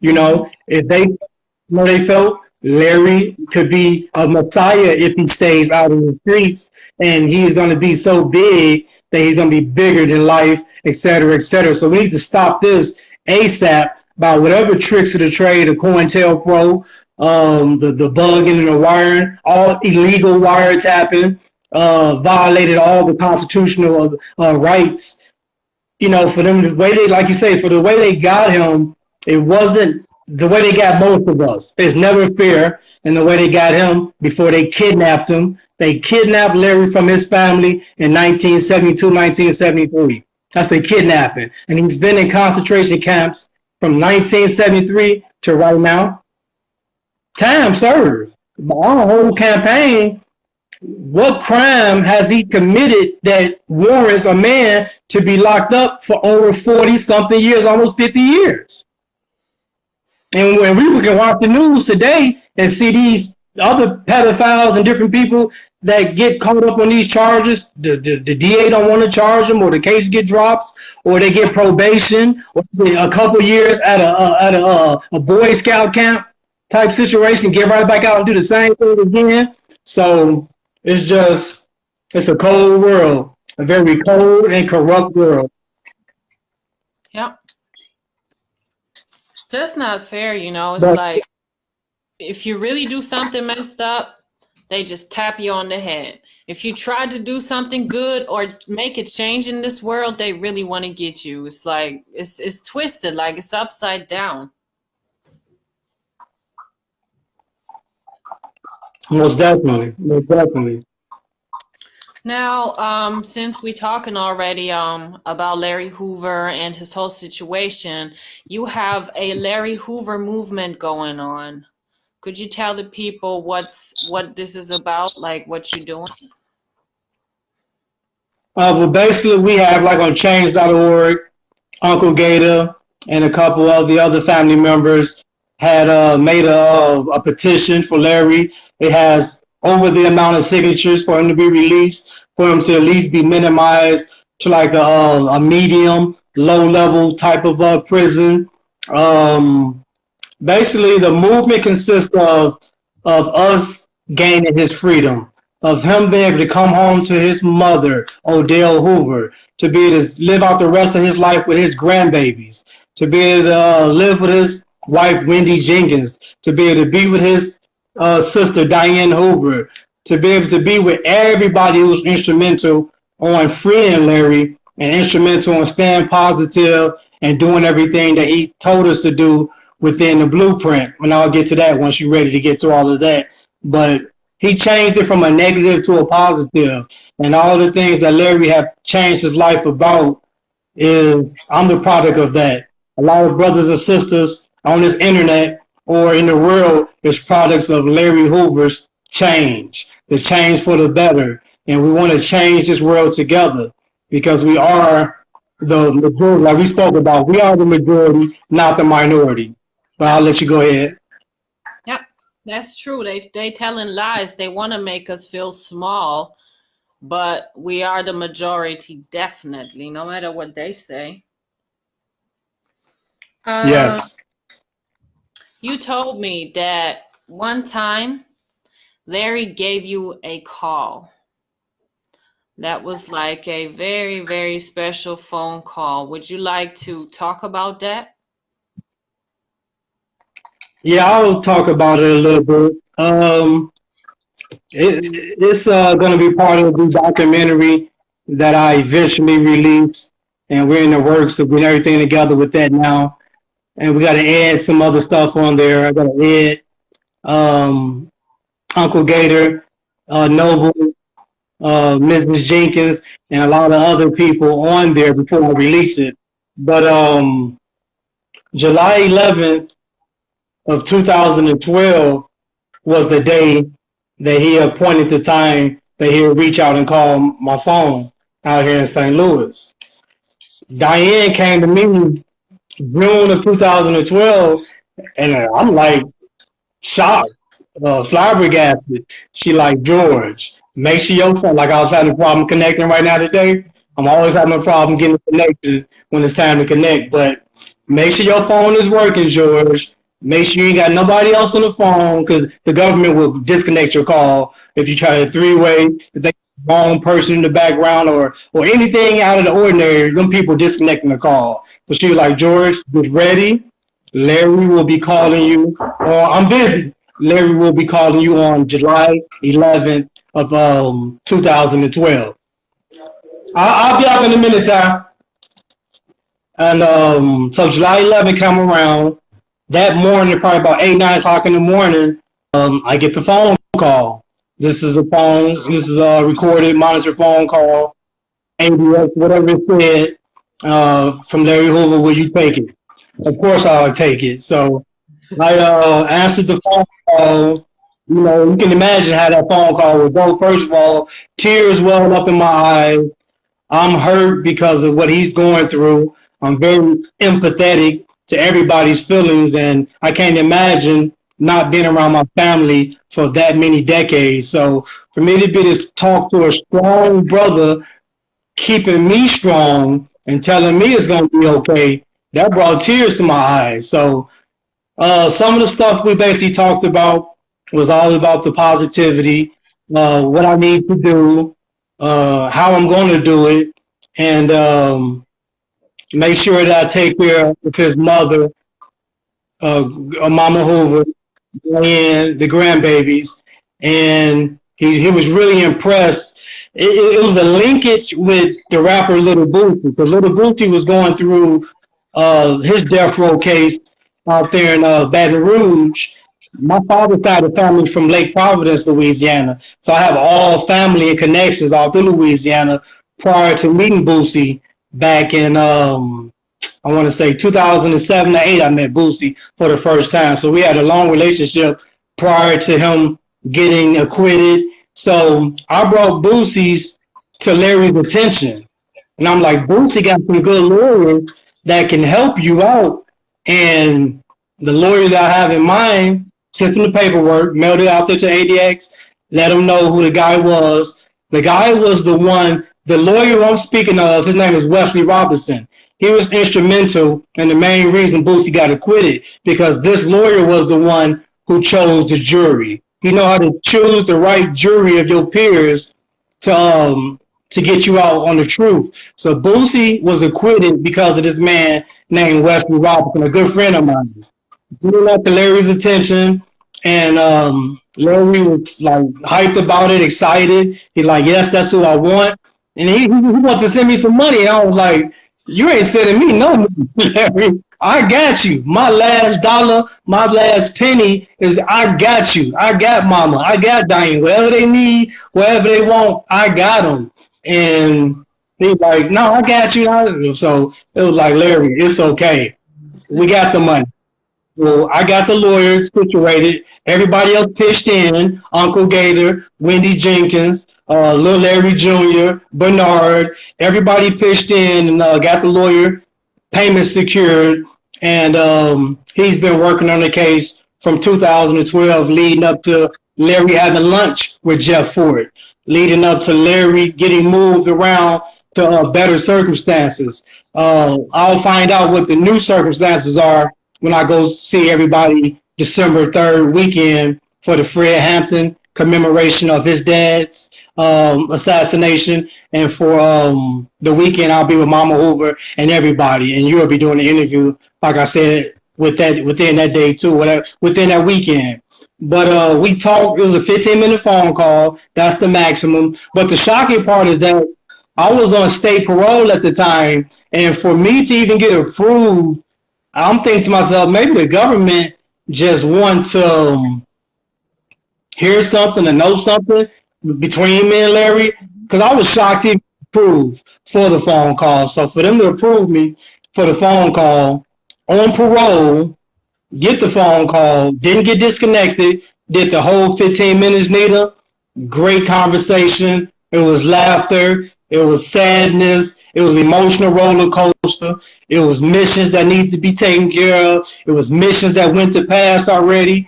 If they felt Larry could be a Messiah if he stays out in the streets, and he's going to be so big that he's going to be bigger than life, et cetera, et cetera. So we need to stop this ASAP by whatever tricks of the trade, the COINTELPRO, the bugging and the wiring, all illegal wiretapping, violated all the constitutional rights. For them, the way they, like you say, for the way they got him, it wasn't the way they got most of us. It's never fair. And the way they got him before they kidnapped him, they kidnapped Larry from his family in 1972, 1973. That's the kidnapping. And he's been in concentration camps from 1973 to right now. Time served. Our whole campaign, what crime has he committed that warrants a man to be locked up for over 40-something years, almost 50 years? And when we can watch the news today and see these other pedophiles and different people that get caught up on these charges, the DA don't want to charge them, or the case get dropped, or they get probation, or a couple years at a Boy Scout camp type situation, get right back out and do the same thing again. So it's just it's a cold world, a very cold and corrupt world. Yeah. It's just not fair, you know. It's But like if you really do something messed up, they just tap you on the head. If you try to do something good or make a change in this world, they really want to get you. It's like it's twisted, like it's upside down. most definitely. Now, since we talking already about Larry Hoover and his whole situation, you have a Larry Hoover movement going on. Could you tell the people what this is about, like what you're doing? Well, basically, we have like on change.org, Uncle Gator and a couple of the other family members had made a petition for Larry. It has over the amount of signatures for him to be released, for him to at least be minimized to like a medium, low level type of prison. Um, Basically, the movement consists of us gaining his freedom, of him being able to come home to his mother, Odell Hoover, to be able to live out the rest of his life with his grandbabies, to be able to live with his wife, Wendy Jenkins, to be able to be with his sister, Diane Hoover, to be able to be with everybody who was instrumental on freeing Larry and instrumental in staying positive and doing everything that he told us to do within the blueprint. And I'll get to that once you're ready to get to all of that. But he changed it from a negative to a positive. And all the things that Larry have changed his life about is I'm the product of that. A lot of brothers and sisters on this internet or in the world is products of Larry Hoover's change, the change for the better. And we want to change this world together because we are the majority, like we spoke about, we are the majority, not the minority. But I'll let you go ahead. Yep, that's true. They telling lies. They want to make us feel small, but we are the majority, definitely, no matter what they say. Um, Yes. you told me that one time Larry gave you a call. That was like a very, very special phone call. Would you like to talk about that? Yeah, I'll talk about it a little bit. It's going to be part of the documentary that I eventually release, and we're in the works of getting everything together with that now. And we got to add some other stuff on there. I got to add um, Uncle Gator, Noble, Mrs. Jenkins, and a lot of other people on there before I release it. But July 11th of 2012 was the day that he appointed the time that he would reach out and call my phone out here in St. Louis. Diane came to me June of 2012, and I'm like shocked, flabbergasted. She like, George, make sure your phone, like I was having a problem connecting right now today. I'm always having a problem getting a connection when it's time to connect, but make sure your phone is working, George. Make sure you ain't got nobody else on the phone because the government will disconnect your call if you try a three-way, if they wrong person in the background or anything out of the ordinary, them people disconnecting the call. So she was like, George, get ready. Larry will be calling you, or I'm busy. Larry will be calling you on July 11th of 2012. I'll be up in a minute, Ty. And so July 11th come around. That morning, probably about 8, 9 o'clock in the morning, I get the phone call. This is a phone. This is a recorded, monitored phone call. ABS, whatever it said, from Larry Hoover. Will you take it? Of course, I'll take it. So I answered the phone call. You know, you can imagine how that phone call would go. First of all, tears welling up in my eyes. I'm hurt because of what he's going through. I'm very empathetic to everybody's feelings, and I can't imagine not being around my family for that many decades. So for me to be to talk to a strong brother, keeping me strong and telling me it's gonna be okay, that brought tears to my eyes. So some of the stuff we basically talked about was all about the positivity, what I need to do, how I'm going to do it, and make sure that I take care of his mother, Mama Hoover, and the grandbabies. And he was really impressed. It was a linkage with the rapper Little Booty, because Little Booty was going through his death row case out there in Baton Rouge. My father's side of the family is from Lake Providence, Louisiana. So I have all family and connections all through Louisiana prior to meeting Boosie back in I want to say 2007 to 8. I met Boosie for the first time. So we had a long relationship prior to him getting acquitted. So I brought Boosie's to Larry's attention. And I'm like, Boosie got some good lawyers that can help you out. And the lawyer that I have in mind sent him the paperwork, mailed it out there to ADX, let him know who the guy was. The guy was the one, the lawyer I'm speaking of, his name is Wesley Robinson. He was instrumental in the main reason Boosie got acquitted, because this lawyer was the one who chose the jury. You know how to choose the right jury of your peers to get you out on the truth. So Boosie was acquitted because of this man named Wesley Robinson, a good friend of mine. Brought that to Larry's attention, and Larry was like hyped about it, excited. He's like, yes, that's who I want. And he wanted to send me some money. And I was like, you ain't sending me no money, Larry. I got you. My last dollar, my last penny is I got you. I got mama. I got Diane. Whatever they need, whatever they want, I got them. And he's like, no, I got you. So it was like, Larry, it's okay. We got the money. Well, I got the lawyers situated. Everybody else pitched in. Uncle Gator, Wendy Jenkins, Lil Larry Jr., Bernard. Everybody pitched in and got the lawyer payment secured. And he's been working on the case from 2012, leading up to Larry having lunch with Jeff Ford, leading up to Larry getting moved around to better circumstances. I'll find out what the new circumstances are when I go see everybody December 3rd weekend for the Fred Hampton commemoration of his dad's assassination. And for the weekend, I'll be with Mama Hoover and everybody. And you'll be doing the interview, like I said, within that day too, whatever, within that weekend. But we talked, it was a 15-minute phone call. That's the maximum. But the shocking part is that I was on state parole at the time. And for me to even get approved, I'm thinking to myself, maybe the government just wants to hear something or know something between me and Larry, because I was shocked he approved for the phone call. So for them to approve me for the phone call on parole, get the phone call, didn't get disconnected, did the whole 15 minutes, Nita. Great conversation. It was laughter. It was sadness. It was emotional roller coaster. It was missions that need to be taken care of. It was missions that went to pass already.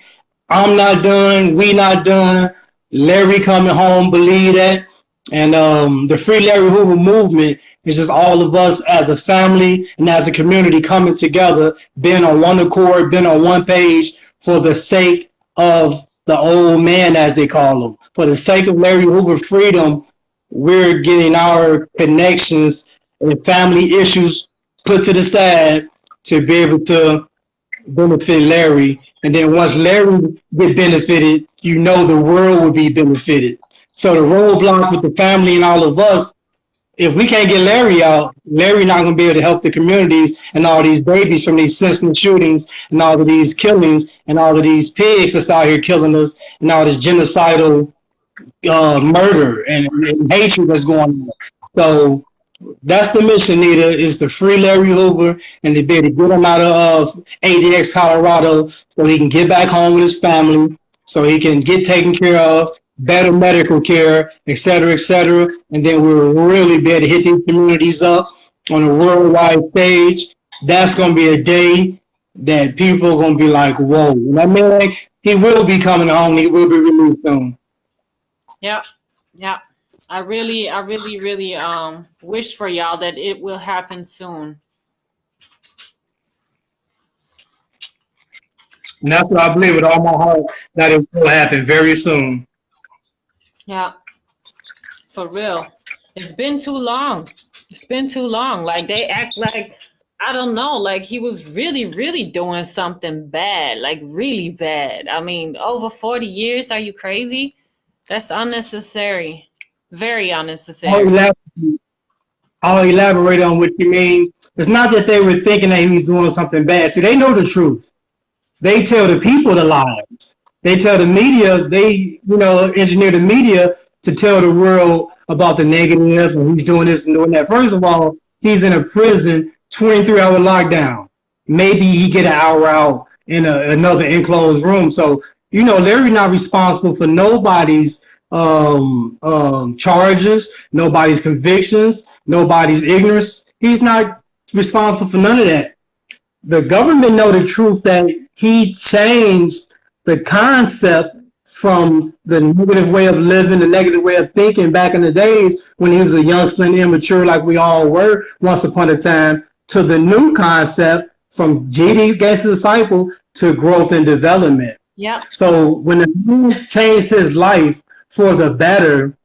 I'm not done. We not done. Larry coming home, believe that. And the Free Larry Hoover movement is just all of us as a family and as a community coming together, being on one accord, being on one page for the sake of the old man, as they call him. For the sake of Larry Hoover's freedom, we're getting our connections and family issues put to the side to be able to benefit Larry. And then once Larry get benefited, you know the world will be benefited. So the roadblock with the family and all of us, if we can't get Larry out, Larry not going to be able to help the communities and all these babies from these senseless shootings and all of these killings and all of these pigs that's out here killing us and all this genocidal murder and hatred that's going on. So that's the mission, Nita, is to free Larry Hoover and to be able to get him out of ADX Colorado so he can get back home with his family, so he can get taken care of, better medical care, et cetera, and then we'll really be able to hit these communities up on a worldwide stage. That's going to be a day that people are gonna be like, whoa, that man, he will be coming home. He will be released soon. Yeah, yeah. I really wish for y'all that it will happen soon. And that's what I believe with all my heart that it will happen very soon. Yeah, for real. It's been too long. It's been too long. Like they act like I don't know, like he was really doing something bad, like really bad. I mean, over 40 years, are you crazy? That's unnecessary. Very I'll unnecessary. elaborate, I'll elaborate on what you mean. It's not that they were thinking that he was doing something bad. See, they know the truth. They tell the people the lies. They tell the media, engineer the media to tell the world about the negative and he's doing this and doing that. First of all, he's in a prison, 23-hour lockdown. Maybe he get an hour out in another enclosed room. So, Larry not responsible for nobody's charges, nobody's convictions, nobody's ignorance. He's not responsible for none of that. The government know the truth that he changed the concept from the negative way of living, the negative way of thinking back in the days when he was a youngster and immature like we all were once upon a time, to the new concept from GD Gangster Disciple to growth and development. Yep. So when the man changed his life for the better,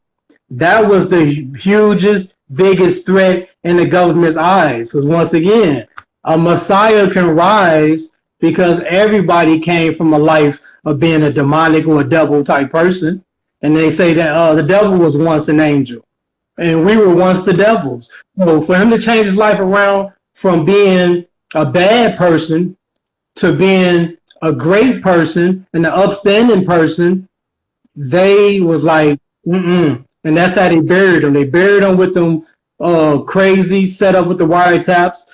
that was the hugest, biggest threat in the government's eyes. Because once again, a Messiah can rise because everybody came from a life of being a demonic or a devil type person. And they say that the devil was once an angel and we were once the devils. So for him to change his life around from being a bad person to being a great person and an upstanding person, they was like, mm-mm. And that's how they buried him. They buried him with them crazy setup with the wiretaps,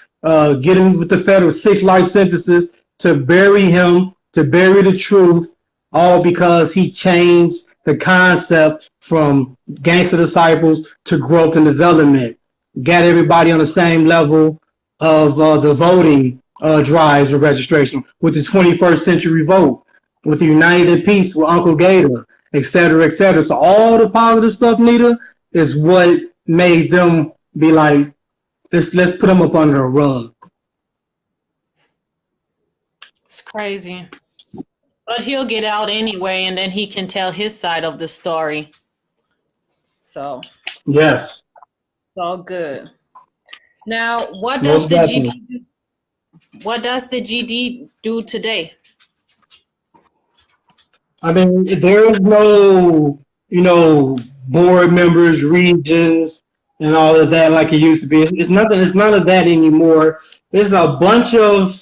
get him with the federal 6 life sentences to bury him, to bury the truth, all because he changed the concept from gangster disciples to growth and development. Got everybody on the same level of the voting drives and registration with the 21st century vote, with the United in Peace with Uncle Gator, et cetera, et cetera. So all the positive stuff, Nita, is what made them be like, let's put them up under the rug. It's crazy. But he'll get out anyway, and then he can tell his side of the story. So Yes, it's all good. Now, what does most the definitely. GD what does the GD do today? I mean, there is no, board members, regions, and all of that like it used to be. It's nothing. It's none of that anymore. It's a bunch of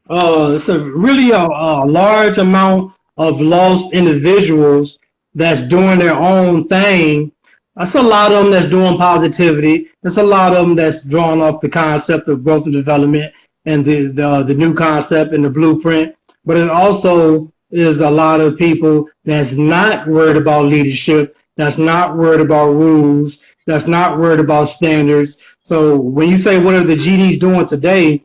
it's a really a large amount of lost individuals that's doing their own thing. That's a lot of them that's doing positivity. There's a lot of them that's drawing off the concept of growth and development and the new concept and the blueprint. But it also is a lot of people that's not worried about leadership, that's not worried about rules, that's not worried about standards. So when you say what are the GDs doing today,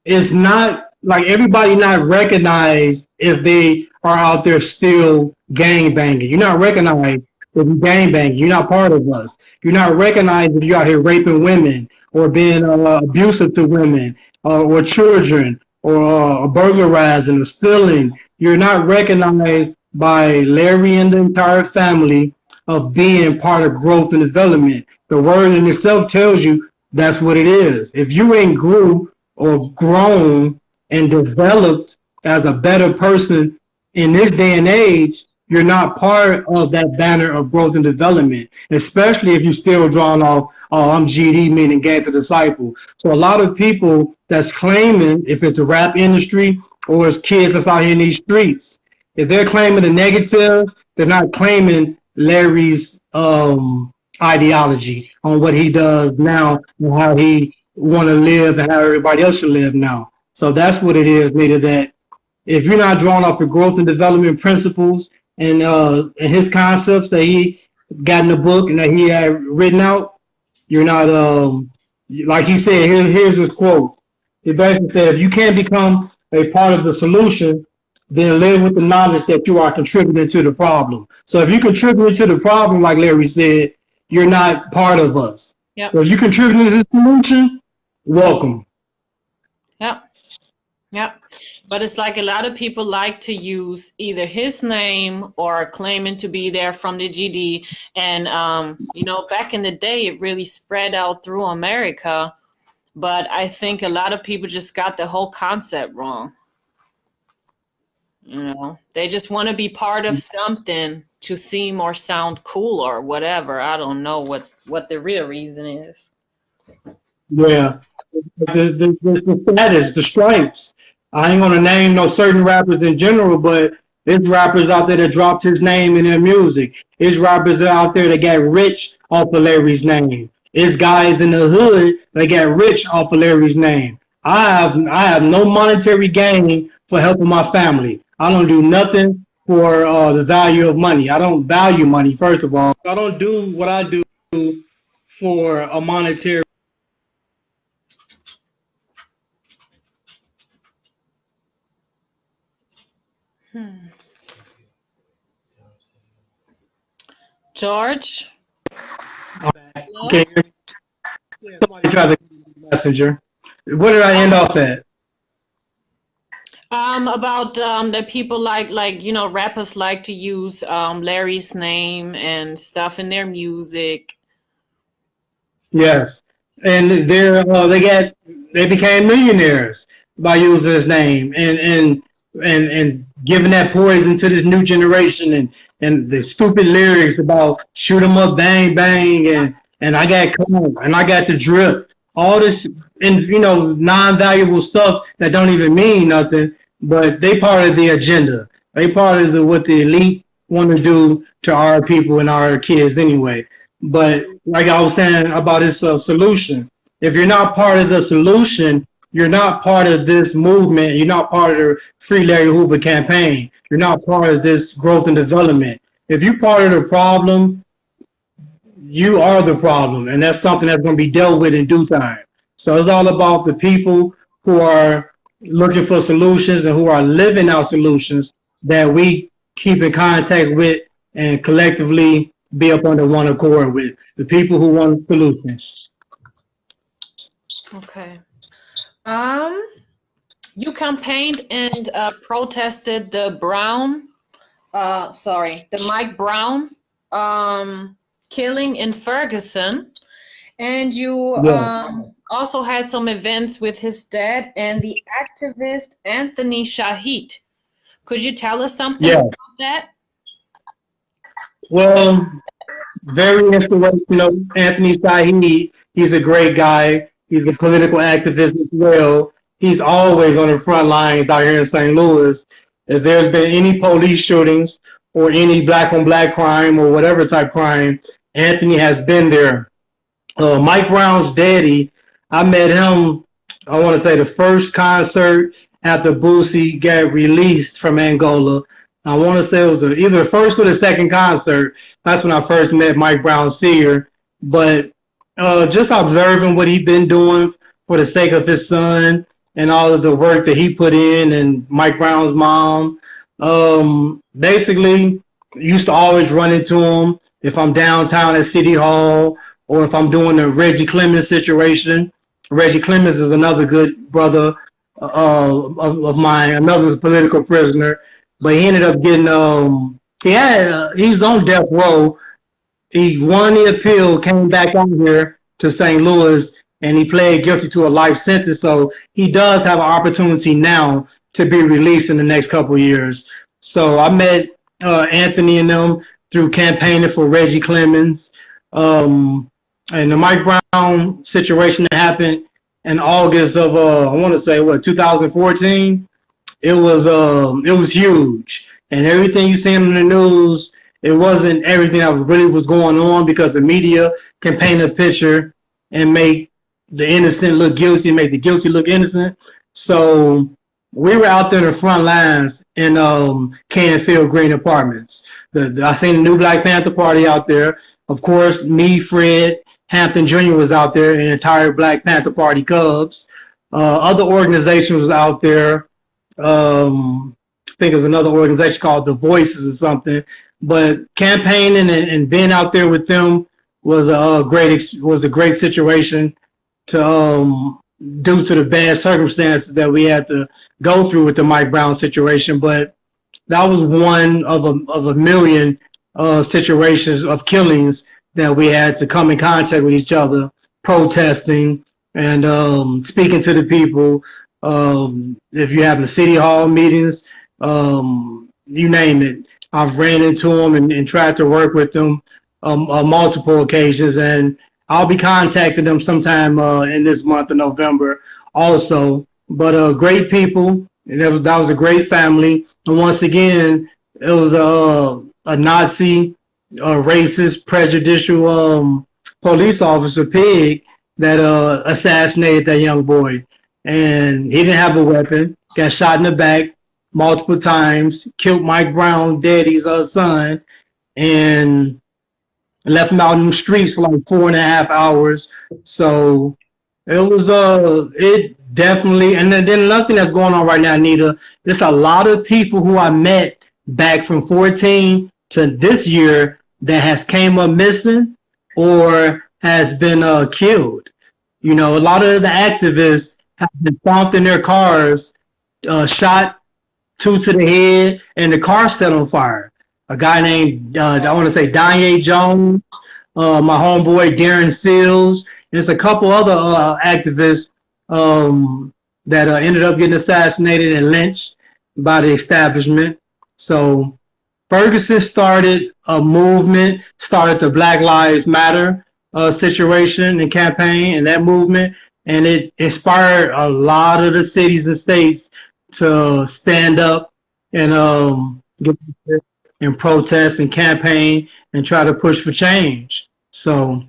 it's not like everybody not recognized if they are out there still gang banging. You're not recognized if you gang banging. You're not part of us. You're not recognized if you're out here raping women or being abusive to women or children or burglarizing or stealing. You're not recognized by Larry and the entire family of being part of growth and development. The word in itself tells you that's what it is. If you ain't grew or grown and developed as a better person in this day and age, you're not part of that banner of growth and development, especially if you're still drawing off, oh, I'm GD, meaning Gangster Disciple. So a lot of people that's claiming, if it's the rap industry or it's kids that's out here in these streets, if they're claiming the negative, they're not claiming Larry's ideology on what he does now and how he want to live and how everybody else should live now. So that's what it is, Nita, that if you're not drawing off the growth and development principles and his concepts that he got in the book and that he had written out, you're not, like he said, here's his quote. He basically said if you can't become a part of the solution, then live with the knowledge that you are contributing to the problem. So if you contribute to the problem, like Larry said, you're not part of us. Yep. So if you contribute to the solution, welcome. Yep. Yep. But it's like a lot of people like to use either his name or claiming to be there from the GD. And, back in the day, it really spread out through America. But I think a lot of people just got the whole concept wrong. They just want to be part of something to seem or sound cool or whatever. I don't know what the real reason is. Yeah. The status, the stripes. I ain't gonna name no certain rappers in general, but there's rappers out there that dropped his name in their music. There's rappers out there that got rich off of Larry's name. There's guys in the hood that got rich off of Larry's name. I have no monetary gain for helping my family. I don't do nothing for the value of money. I don't value money, first of all. I don't do what I do for a monetary. George? Okay. Somebody tried to messenger. Where did I end off at? About that people like rappers like to use Larry's name and stuff in their music. Yes, and they became millionaires by using his name and giving that poison to this new generation and the stupid lyrics about shoot 'em up, bang bang, and I got cold and I got the drip, all this and non-valuable stuff that don't even mean nothing, but they part of the agenda. They part of what the elite want to do to our people and our kids anyway. But like I was saying about this solution, if you're not part of the solution, you're not part of this movement. You're not part of the Free Larry Hoover campaign. You're not part of this growth and development. If you're part of the problem, you are the problem, and that's something that's going to be dealt with in due time. So it's all about the people who are looking for solutions and who are living out solutions that we keep in contact with and collectively be up under one accord with the people who want solutions. Okay. You campaigned and protested the Mike Brown killing in Ferguson, and you also had some events with his dad and the activist Anthony Shahid. Could you tell us something about that? Well, very inspirational. Anthony Shahid, he's a great guy. He's a political activist as well. He's always on the front lines out here in St. Louis. If there's been any police shootings or any black on black crime or whatever type crime, Anthony has been there. Mike Brown's daddy, I met him, I want to say the first concert after Boosie got released from Angola. I want to say it was either the first or the second concert. That's when I first met Mike Brown Sr. But just observing what he'd been doing for the sake of his son and all of the work that he put in, and Mike Brown's mom, basically used to always run into him if I'm downtown at City Hall or if I'm doing the Reggie Clemens situation. Reggie Clemens is another good brother of mine, another political prisoner. But he ended up getting, he was on death row. He won the appeal, came back out here to St. Louis, and he pled guilty to a life sentence. So he does have an opportunity now to be released in the next couple of years. So I met Anthony and them through campaigning for Reggie Clemens. And the Mike Brown situation that happened in August of, I want to say, 2014? It was huge, and everything you see in the news, it wasn't everything that was going on, because the media can paint a picture and make the innocent look guilty, make the guilty look innocent. So we were out there in the front lines in Canfield Green Apartments. I seen the new Black Panther party out there. Of course, me, Fred Hampton Jr. was out there, and the entire Black Panther Party Cubs. Other organizations out there. I think there's another organization called The Voices or something. But campaigning and being out there with them was a great situation to due to the bad circumstances that we had to go through with the Mike Brown situation. But that was one of a million situations of killings that we had to come in contact with each other, protesting and speaking to the people. If you have the city hall meetings, you name it, I've ran into them and tried to work with them on multiple occasions, and I'll be contacting them sometime in this month of November also. But great people, and that was a great family. And once again, it was a Nazi, racist, prejudicial police officer, pig, that assassinated that young boy. And he didn't have a weapon, got shot in the back multiple times, killed Mike Brown, daddy's son, and left him out in the streets for like 4.5 hours. So it definitely, and then nothing that's going on right now, Nita. There's a lot of people who I met back from 14 to this year that has came up missing or has been killed. You know, a lot of the activists have been stomped in their cars, shot, two to the head, and the car set on fire. A guy named, I want to say, Danye Jones, my homeboy Darren Seals, and there's a couple other activists that ended up getting assassinated and lynched by the establishment. So Ferguson started a movement, started the Black Lives Matter situation and campaign and that movement, and it inspired a lot of the cities and states to stand up and get and protest and campaign and try to push for change. So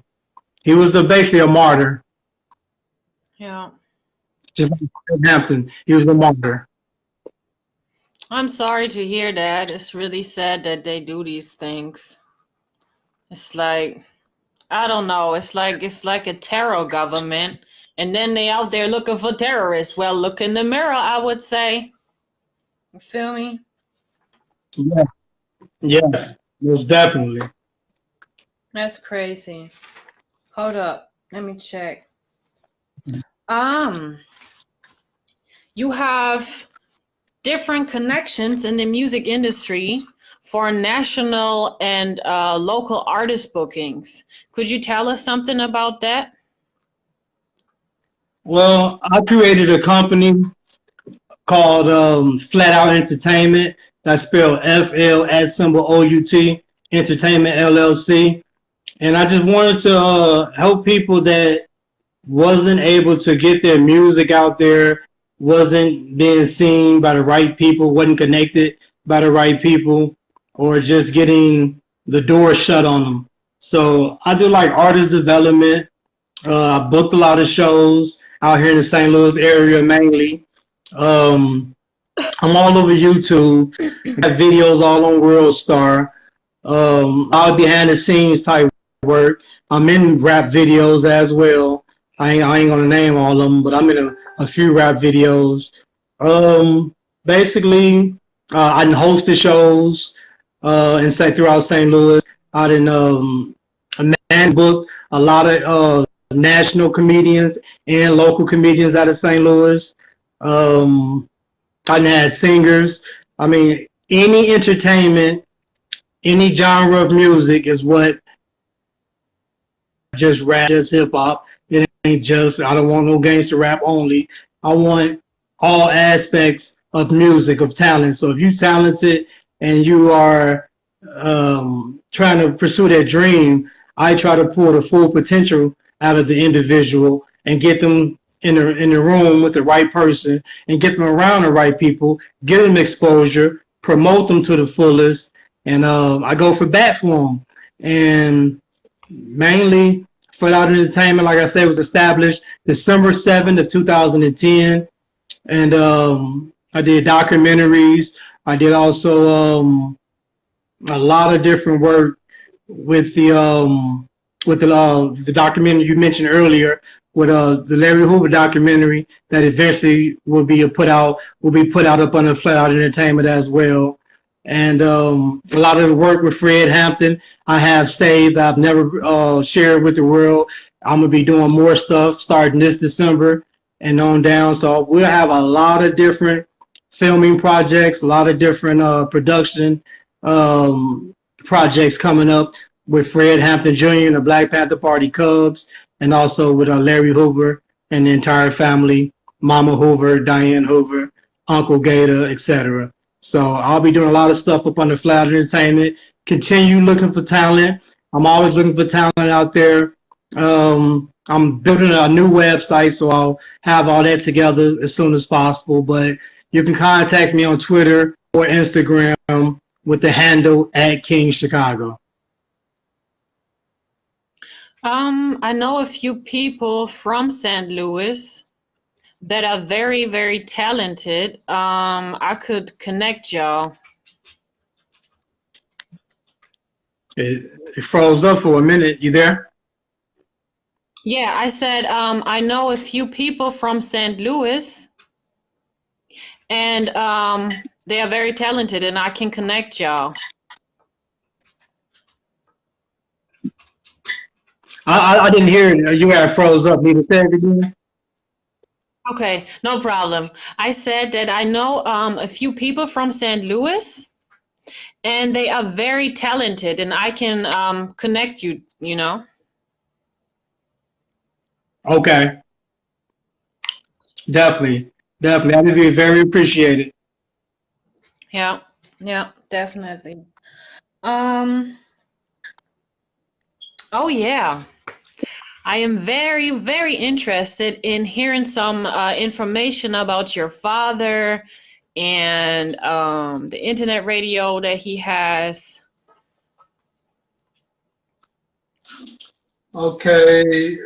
he was basically a martyr. Yeah. Just like Hampton, he was a martyr. I'm sorry to hear that. It's really sad that they do these things. It's like, I don't know. It's like a terror government, and then they out there looking for terrorists. Well, look in the mirror, I would say. You feel me? Yeah. Yes, most definitely. That's crazy. Hold up. Let me check. You have different connections in the music industry for national and local artist bookings. Could you tell us something about that? Well, I created a company called Flat Out Entertainment. That's spelled FL@OUT Entertainment LLC. And I just wanted to help people that wasn't able to get their music out there, wasn't being seen by the right people, wasn't connected by the right people, or just getting the door shut on them. So I do like artist development. I booked a lot of shows out here in the St. Louis area mainly. I'm all over YouTube. I have videos all on WorldStar. All behind the scenes type work. I'm in rap videos as well. I ain't gonna name all of them, but I'm in a few rap videos. Basically, I hosted shows throughout St. Louis. I didn't book a lot of national comedians and local comedians out of St. Louis. I had singers. I mean, any entertainment, any genre of music is what just rap, just hip hop. It ain't just, I don't want no gangster rap only. I want all aspects of music, of talent. So if you're talented and you are trying to pursue that dream, I try to pull the full potential out of the individual and get them in the room with the right person and get them around the right people, give them exposure, promote them to the fullest, and I go for bat for them. And mainly, Flat Out Entertainment, like I said, was established December 7th of 2010, and I did documentaries. I did also a lot of different work with the documentary you mentioned earlier with the Larry Hoover documentary that eventually will be put out up under Flat Out Entertainment as well. And a lot of the work with Fred Hampton I have saved. I've never shared with the world. I'm gonna be doing more stuff starting this December and on down. So we'll have a lot of different filming projects, a lot of different production projects coming up with Fred Hampton Jr. and the Black Panther Party Cubs, and also with Larry Hoover and the entire family, Mama Hoover, Diane Hoover, Uncle Gator, etc. So I'll be doing a lot of stuff up under Flat Entertainment. Continue looking for talent. I'm always looking for talent out there. I'm building a new website, so I'll have all that together as soon as possible. But you can contact me on Twitter or Instagram with the handle @KingChicago. I know a few people from St. Louis that are very, very talented. I could connect y'all. It froze up for a minute. You there? Yeah, I said I know a few people from St. Louis, and they are very talented, and I can connect y'all. I didn't hear it. You had froze up. Need to say it again? Okay, no problem. I said that I know a few people from St. Louis, and they are very talented, and I can connect you, you know. Okay. Definitely. Definitely. I would be very appreciated. Yeah, yeah, definitely. Um, oh yeah. I am very, very interested in hearing some information about your father and the internet radio that he has. Okay.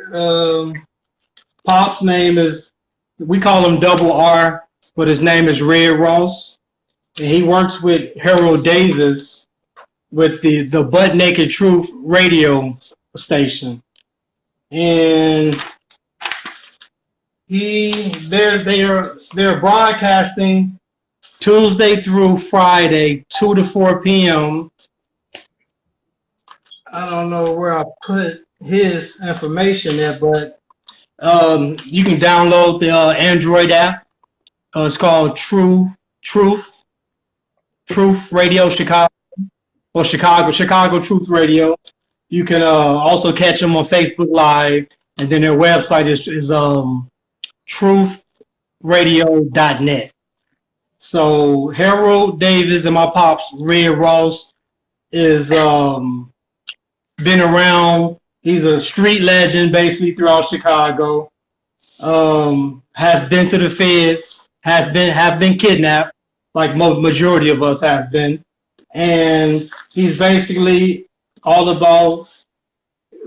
Pop's name is, we call him Double R, but his name is Red Ross. And he works with Harold Davis with the Butt Naked Truth radio station. And they're broadcasting Tuesday through Friday, 2 to 4 p.m. I don't know where I put his information there, but you can download the Android app. It's called Truth Radio Chicago, or Chicago Truth Radio. You can also catch them on Facebook Live, and then their website is truthradio.net. So Harold Davis and my pops Red Ross is been around. He's a street legend basically throughout Chicago. Has been to the feds. Have been kidnapped, like majority of us has been, and he's basically all about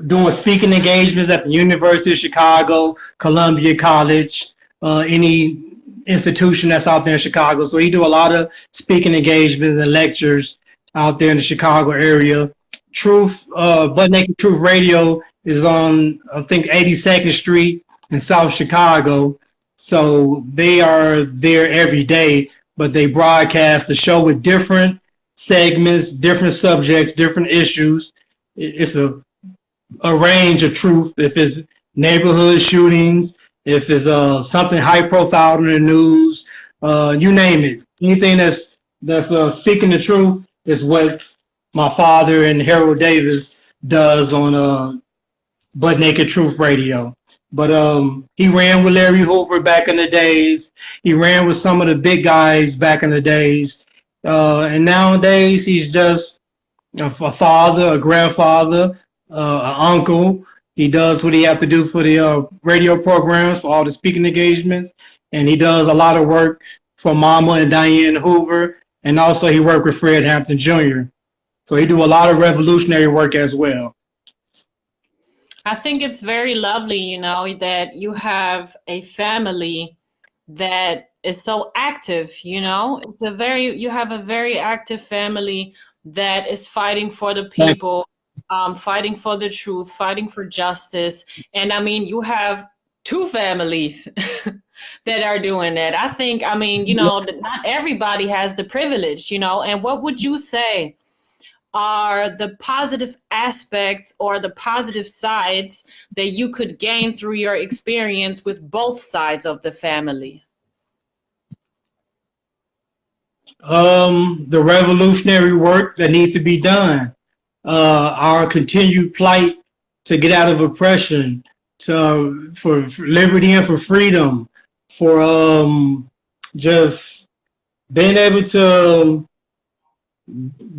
doing speaking engagements at the University of Chicago, Columbia College, any institution that's out there in Chicago. So he do a lot of speaking engagements and lectures out there in the Chicago area. Butt Naked Truth Radio is on, I think, 82nd Street in South Chicago. So they are there every day, but they broadcast the show with different segments, different subjects, different issues. It's a range of truth. If it's neighborhood shootings, if it's something high profile in the news, you name it. Anything that's speaking the truth is what my father and Harold Davis does on Butt Naked Truth Radio. But he ran with Larry Hoover back in the days. He ran with some of the big guys back in the days. And nowadays he's just a father, a grandfather, an uncle. He does what he have to do for the radio programs, for all the speaking engagements. And he does a lot of work for Mama and Diane Hoover. And also he worked with Fred Hampton Jr. So he do a lot of revolutionary work as well. I think it's very lovely, you know, that you have a family that is so active, you know. You have a very active family that is fighting for the people, fighting for the truth, fighting for justice. And I mean, you have two families that are doing that. I think, I mean, not everybody has the privilege, and what would you say are the positive aspects or the positive sides that you could gain through your experience with both sides of the family? The revolutionary work that needs to be done, our continued plight to get out of oppression, for liberty and for freedom, for just being able to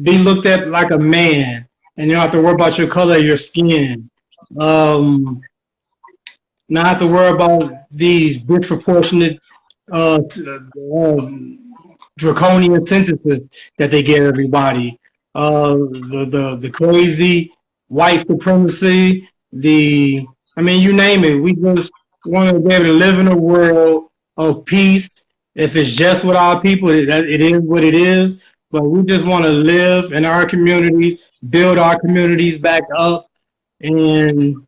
be looked at like a man, and you don't have to worry about your color of your skin. Um, Not have to worry about these disproportionate, uh, draconian sentences that they give everybody. The crazy white supremacy, I mean, you name it. We just want to be able to live in a world of peace. If it's just with our people, it is what it is. But we just want to live in our communities, build our communities back up, and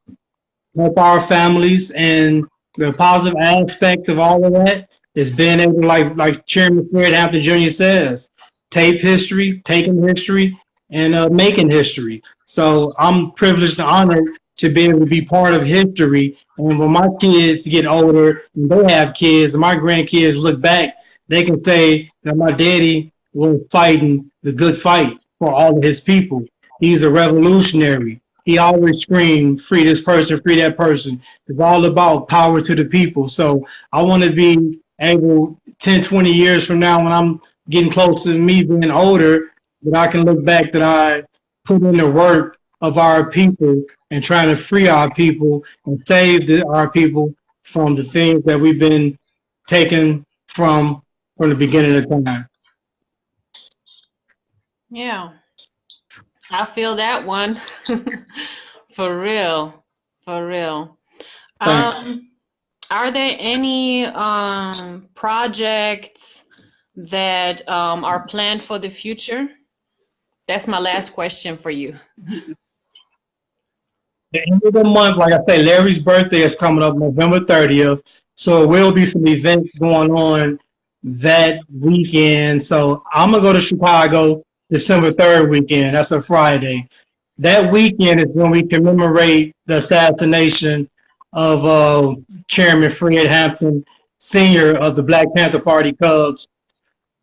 help our families. And the positive aspect of all of that is being able to, like Chairman Fred Hampton Jr. says, tape history, taking history, and making history. So I'm privileged and honored to be able to be part of history. And when my kids get older and they have kids and my grandkids look back, they can say that my daddy was fighting the good fight for all of his people. He's a revolutionary. He always screamed, free this person, free that person. It's all about power to the people. So I want to be able 10, 20 years from now when I'm getting close to me being older, that I can look back that I put in the work of our people and trying to free our people and save our people from the things that we've been taken from the beginning of time. Yeah, I feel that one. For real, for real. Thanks. Um, are there any projects that are planned for the future? That's my last question for you. The end of the month, like I say, Larry's birthday is coming up November 30th. So there will be some events going on that weekend. So I'm gonna go to Chicago December 3rd weekend. That's a Friday. That weekend is when we commemorate the assassination of Chairman Fred Hampton Sr. of the Black Panther Party Cubs.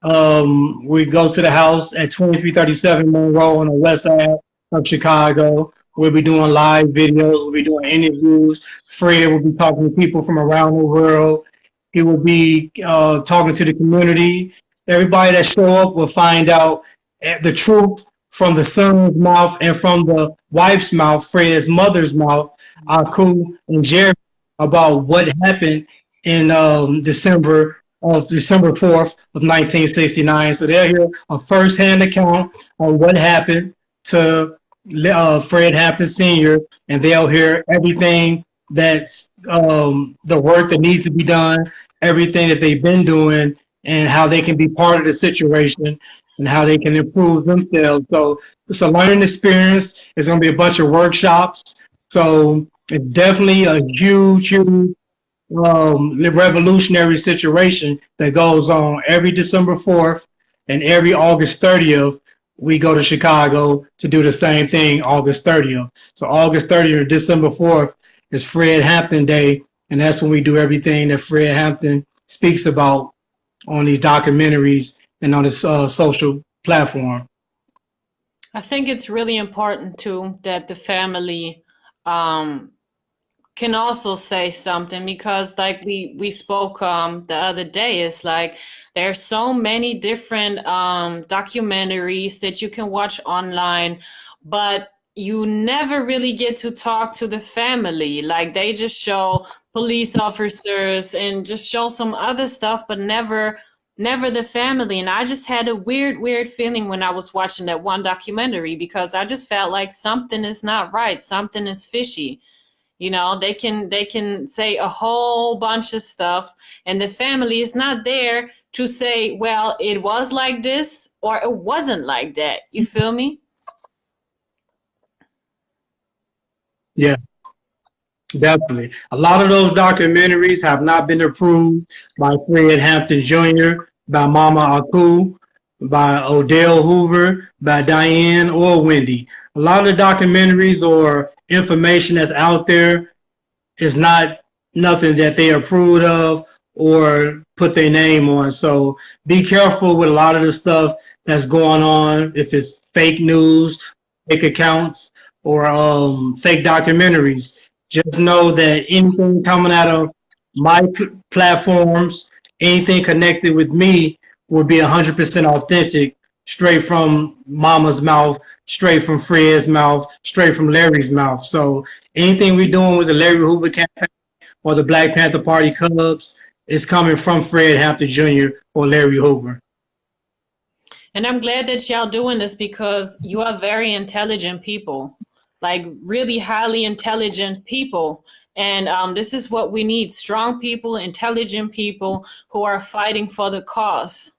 We go to the house at 2337 Monroe on the west side of Chicago. We'll be doing live videos. We'll be doing interviews. Fred will be talking to people from around the world. He will be talking to the community. Everybody that show up will find out the truth from the son's mouth and from the wife's mouth, Fred's mother's mouth, Aku and Jerry, about what happened in December 4th of 1969. So they'll hear a first-hand account on what happened to Fred Hampton Sr., and they'll hear everything that's the work that needs to be done, everything that they've been doing, and how they can be part of the situation and how they can improve themselves. So it's a learning experience. There's going to be a bunch of workshops. So it's definitely a huge, huge revolutionary situation that goes on every December 4th and every August 30th. We go to Chicago to do the same thing August 30th. So August 30th or December 4th is Fred Hampton Day, and that's when we do everything that Fred Hampton speaks about on these documentaries and on this social platform. I think it's really important too that the family um, can also say something because like we spoke the other day, it's like there's so many different documentaries that you can watch online, but you never really get to talk to the family. Like they just show police officers and just show some other stuff, but never the family. And I just had a weird feeling when I was watching that one documentary because I just felt like something is not right, something is fishy. They can say a whole bunch of stuff, and the family is not there to say, well, it was like this or it wasn't like that. You feel me? Yeah. Definitely. A lot of those documentaries have not been approved by Fred Hampton Jr., by Mama Aku, by Odell Hoover, by Diane or Wendy. A lot of the documentaries or information that's out there is not nothing that they approved of or put their name on. So be careful with a lot of the stuff that's going on. If it's fake news, fake accounts, or fake documentaries, just know that anything coming out of my platforms, anything connected with me, will be 100% authentic, straight from Mama's mouth, straight from Fred's mouth, straight from Larry's mouth. So anything we're doing with the Larry Hoover campaign or the Black Panther Party Cubs is coming from Fred Hampton Jr. or Larry Hoover. And I'm glad that y'all doing this because you are very intelligent people, like really highly intelligent people. And this is what we need: strong people, intelligent people who are fighting for the cause.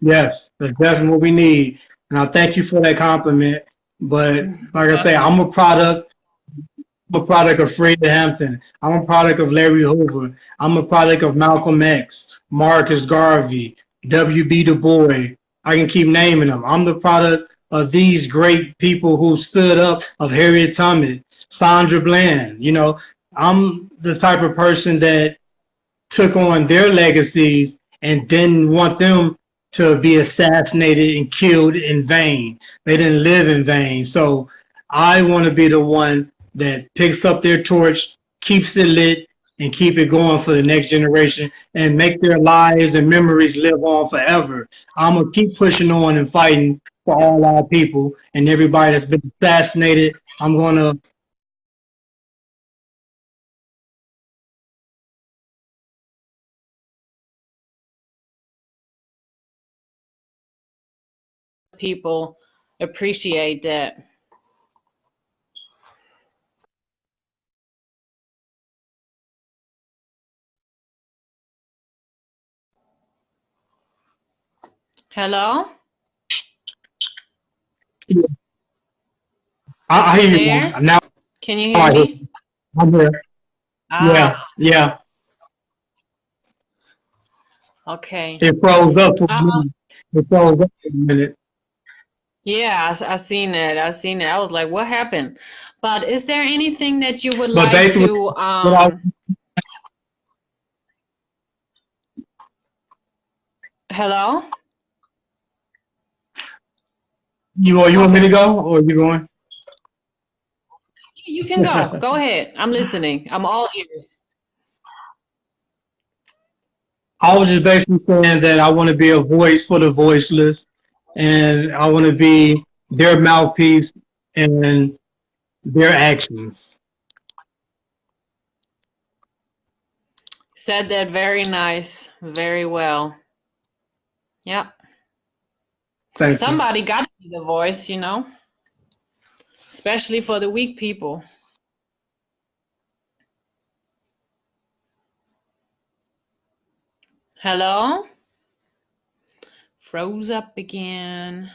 Yes, that's definitely what we need. And I thank you for that compliment. But like I say, Definitely. I'm a product of Fred Hampton. I'm a product of Larry Hoover. I'm a product of Malcolm X, Marcus Garvey, W.B. Du Bois. I can keep naming them. I'm the product of these great people who stood up, of Harriet Tubman, Sandra Bland. I'm the type of person that took on their legacies and didn't want them to be assassinated and killed in vain. They didn't live in vain. So I want to be the one that picks up their torch, keeps it lit, and keep it going for the next generation and make their lives and memories live on forever. I'm going to keep pushing on and fighting for all our people and everybody that's been assassinated. I'm going to People appreciate that. Hello? I You hear there? you. Now Can you hear I hear me? you. I'm here. Yeah, Ah, yeah. okay. It froze up for a Um, minute. It froze up for a minute. yeah, I seen that. I seen it. I was like, what happened? But is there anything that you would But like basically, to what I, hello? you want me to Okay. go or you going? You can go. Go ahead. I'm listening. I'm all ears. I was just basically saying that I want to be a voice for the voiceless, and I want to be their mouthpiece and their actions. Said that very nice. Very well. Yep. Thank you. Somebody got to be the voice, especially for the weak people. Hello? Froze up again.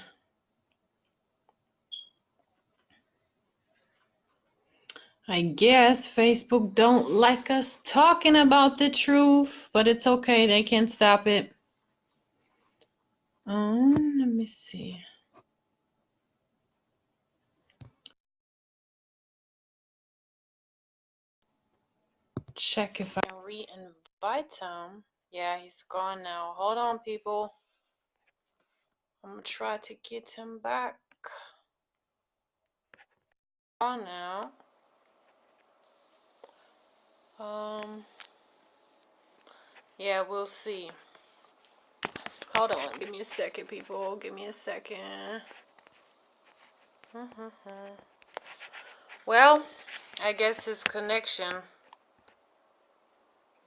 I guess Facebook don't like us talking about the truth, but it's okay. They can't stop it. Let me see. Check if I can re-invite him. Yeah, he's gone now. Hold on, people. I'm gonna try to get him back. On now. Um, yeah, we'll see. Hold on, give me a second, people. Give me a second. Well, I guess his connection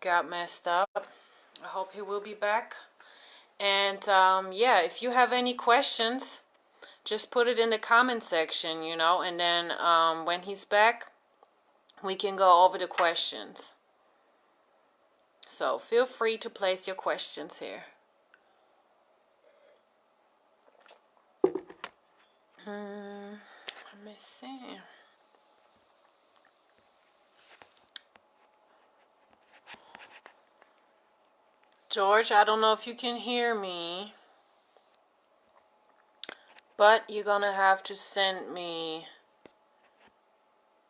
got messed up. I hope he will be back. And yeah, if you have any questions, just put it in the comment section, and then when he's back, we can go over the questions. So feel free to place your questions here. Let me see. George, I don't know if you can hear me, but you're gonna have to send me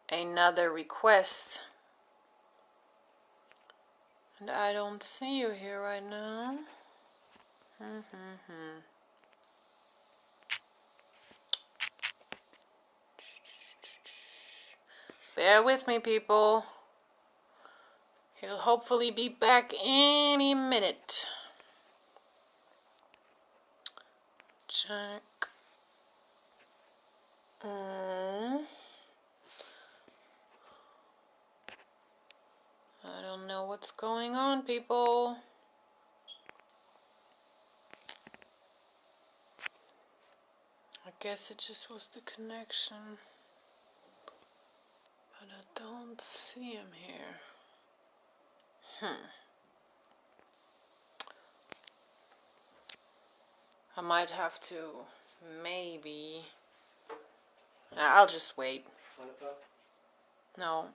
another request. And I don't see you here right now. Bear with me, people. He'll hopefully be back any minute. Check. I don't know what's going on, people. I guess it just was the connection. But I don't see him here. I might have to, maybe. I'll just wait. 1 o'clock? No.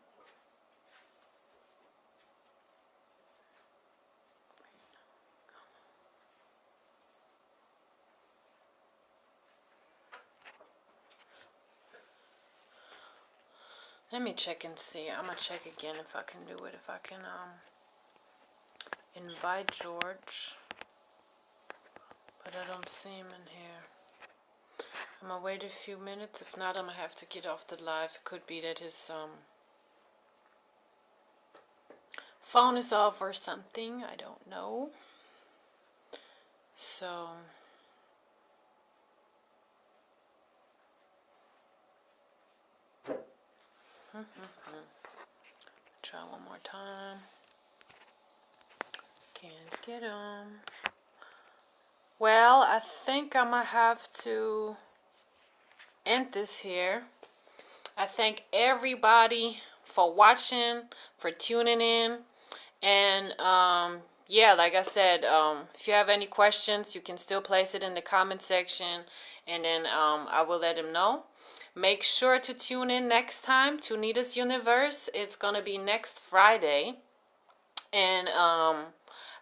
Let me check and see. I'm gonna check again if I can do it. If I can invite George. But I don't see him in here. I'm gonna wait a few minutes. If not, I'm gonna have to get off the live. It could be that his phone is off or something. I don't know. So try one more time. Can't get him. Well, I think I'm gonna have to end this here. I thank everybody for watching, for tuning in, and yeah, like I said, if you have any questions, you can still place it in the comment section, and then I will let him know. Make sure to tune in next time to Nita's Universe. It's gonna be next Friday, and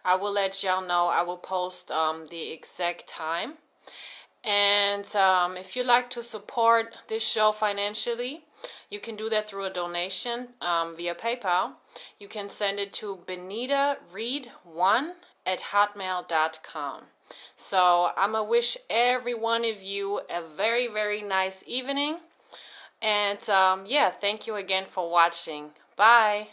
I will let y'all know. I will post the exact time. And if you'd like to support this show financially, you can do that through a donation via PayPal. You can send it to benitaread1@hotmail.com. So I'm going to wish every one of you a very, very nice evening. And yeah, thank you again for watching. Bye.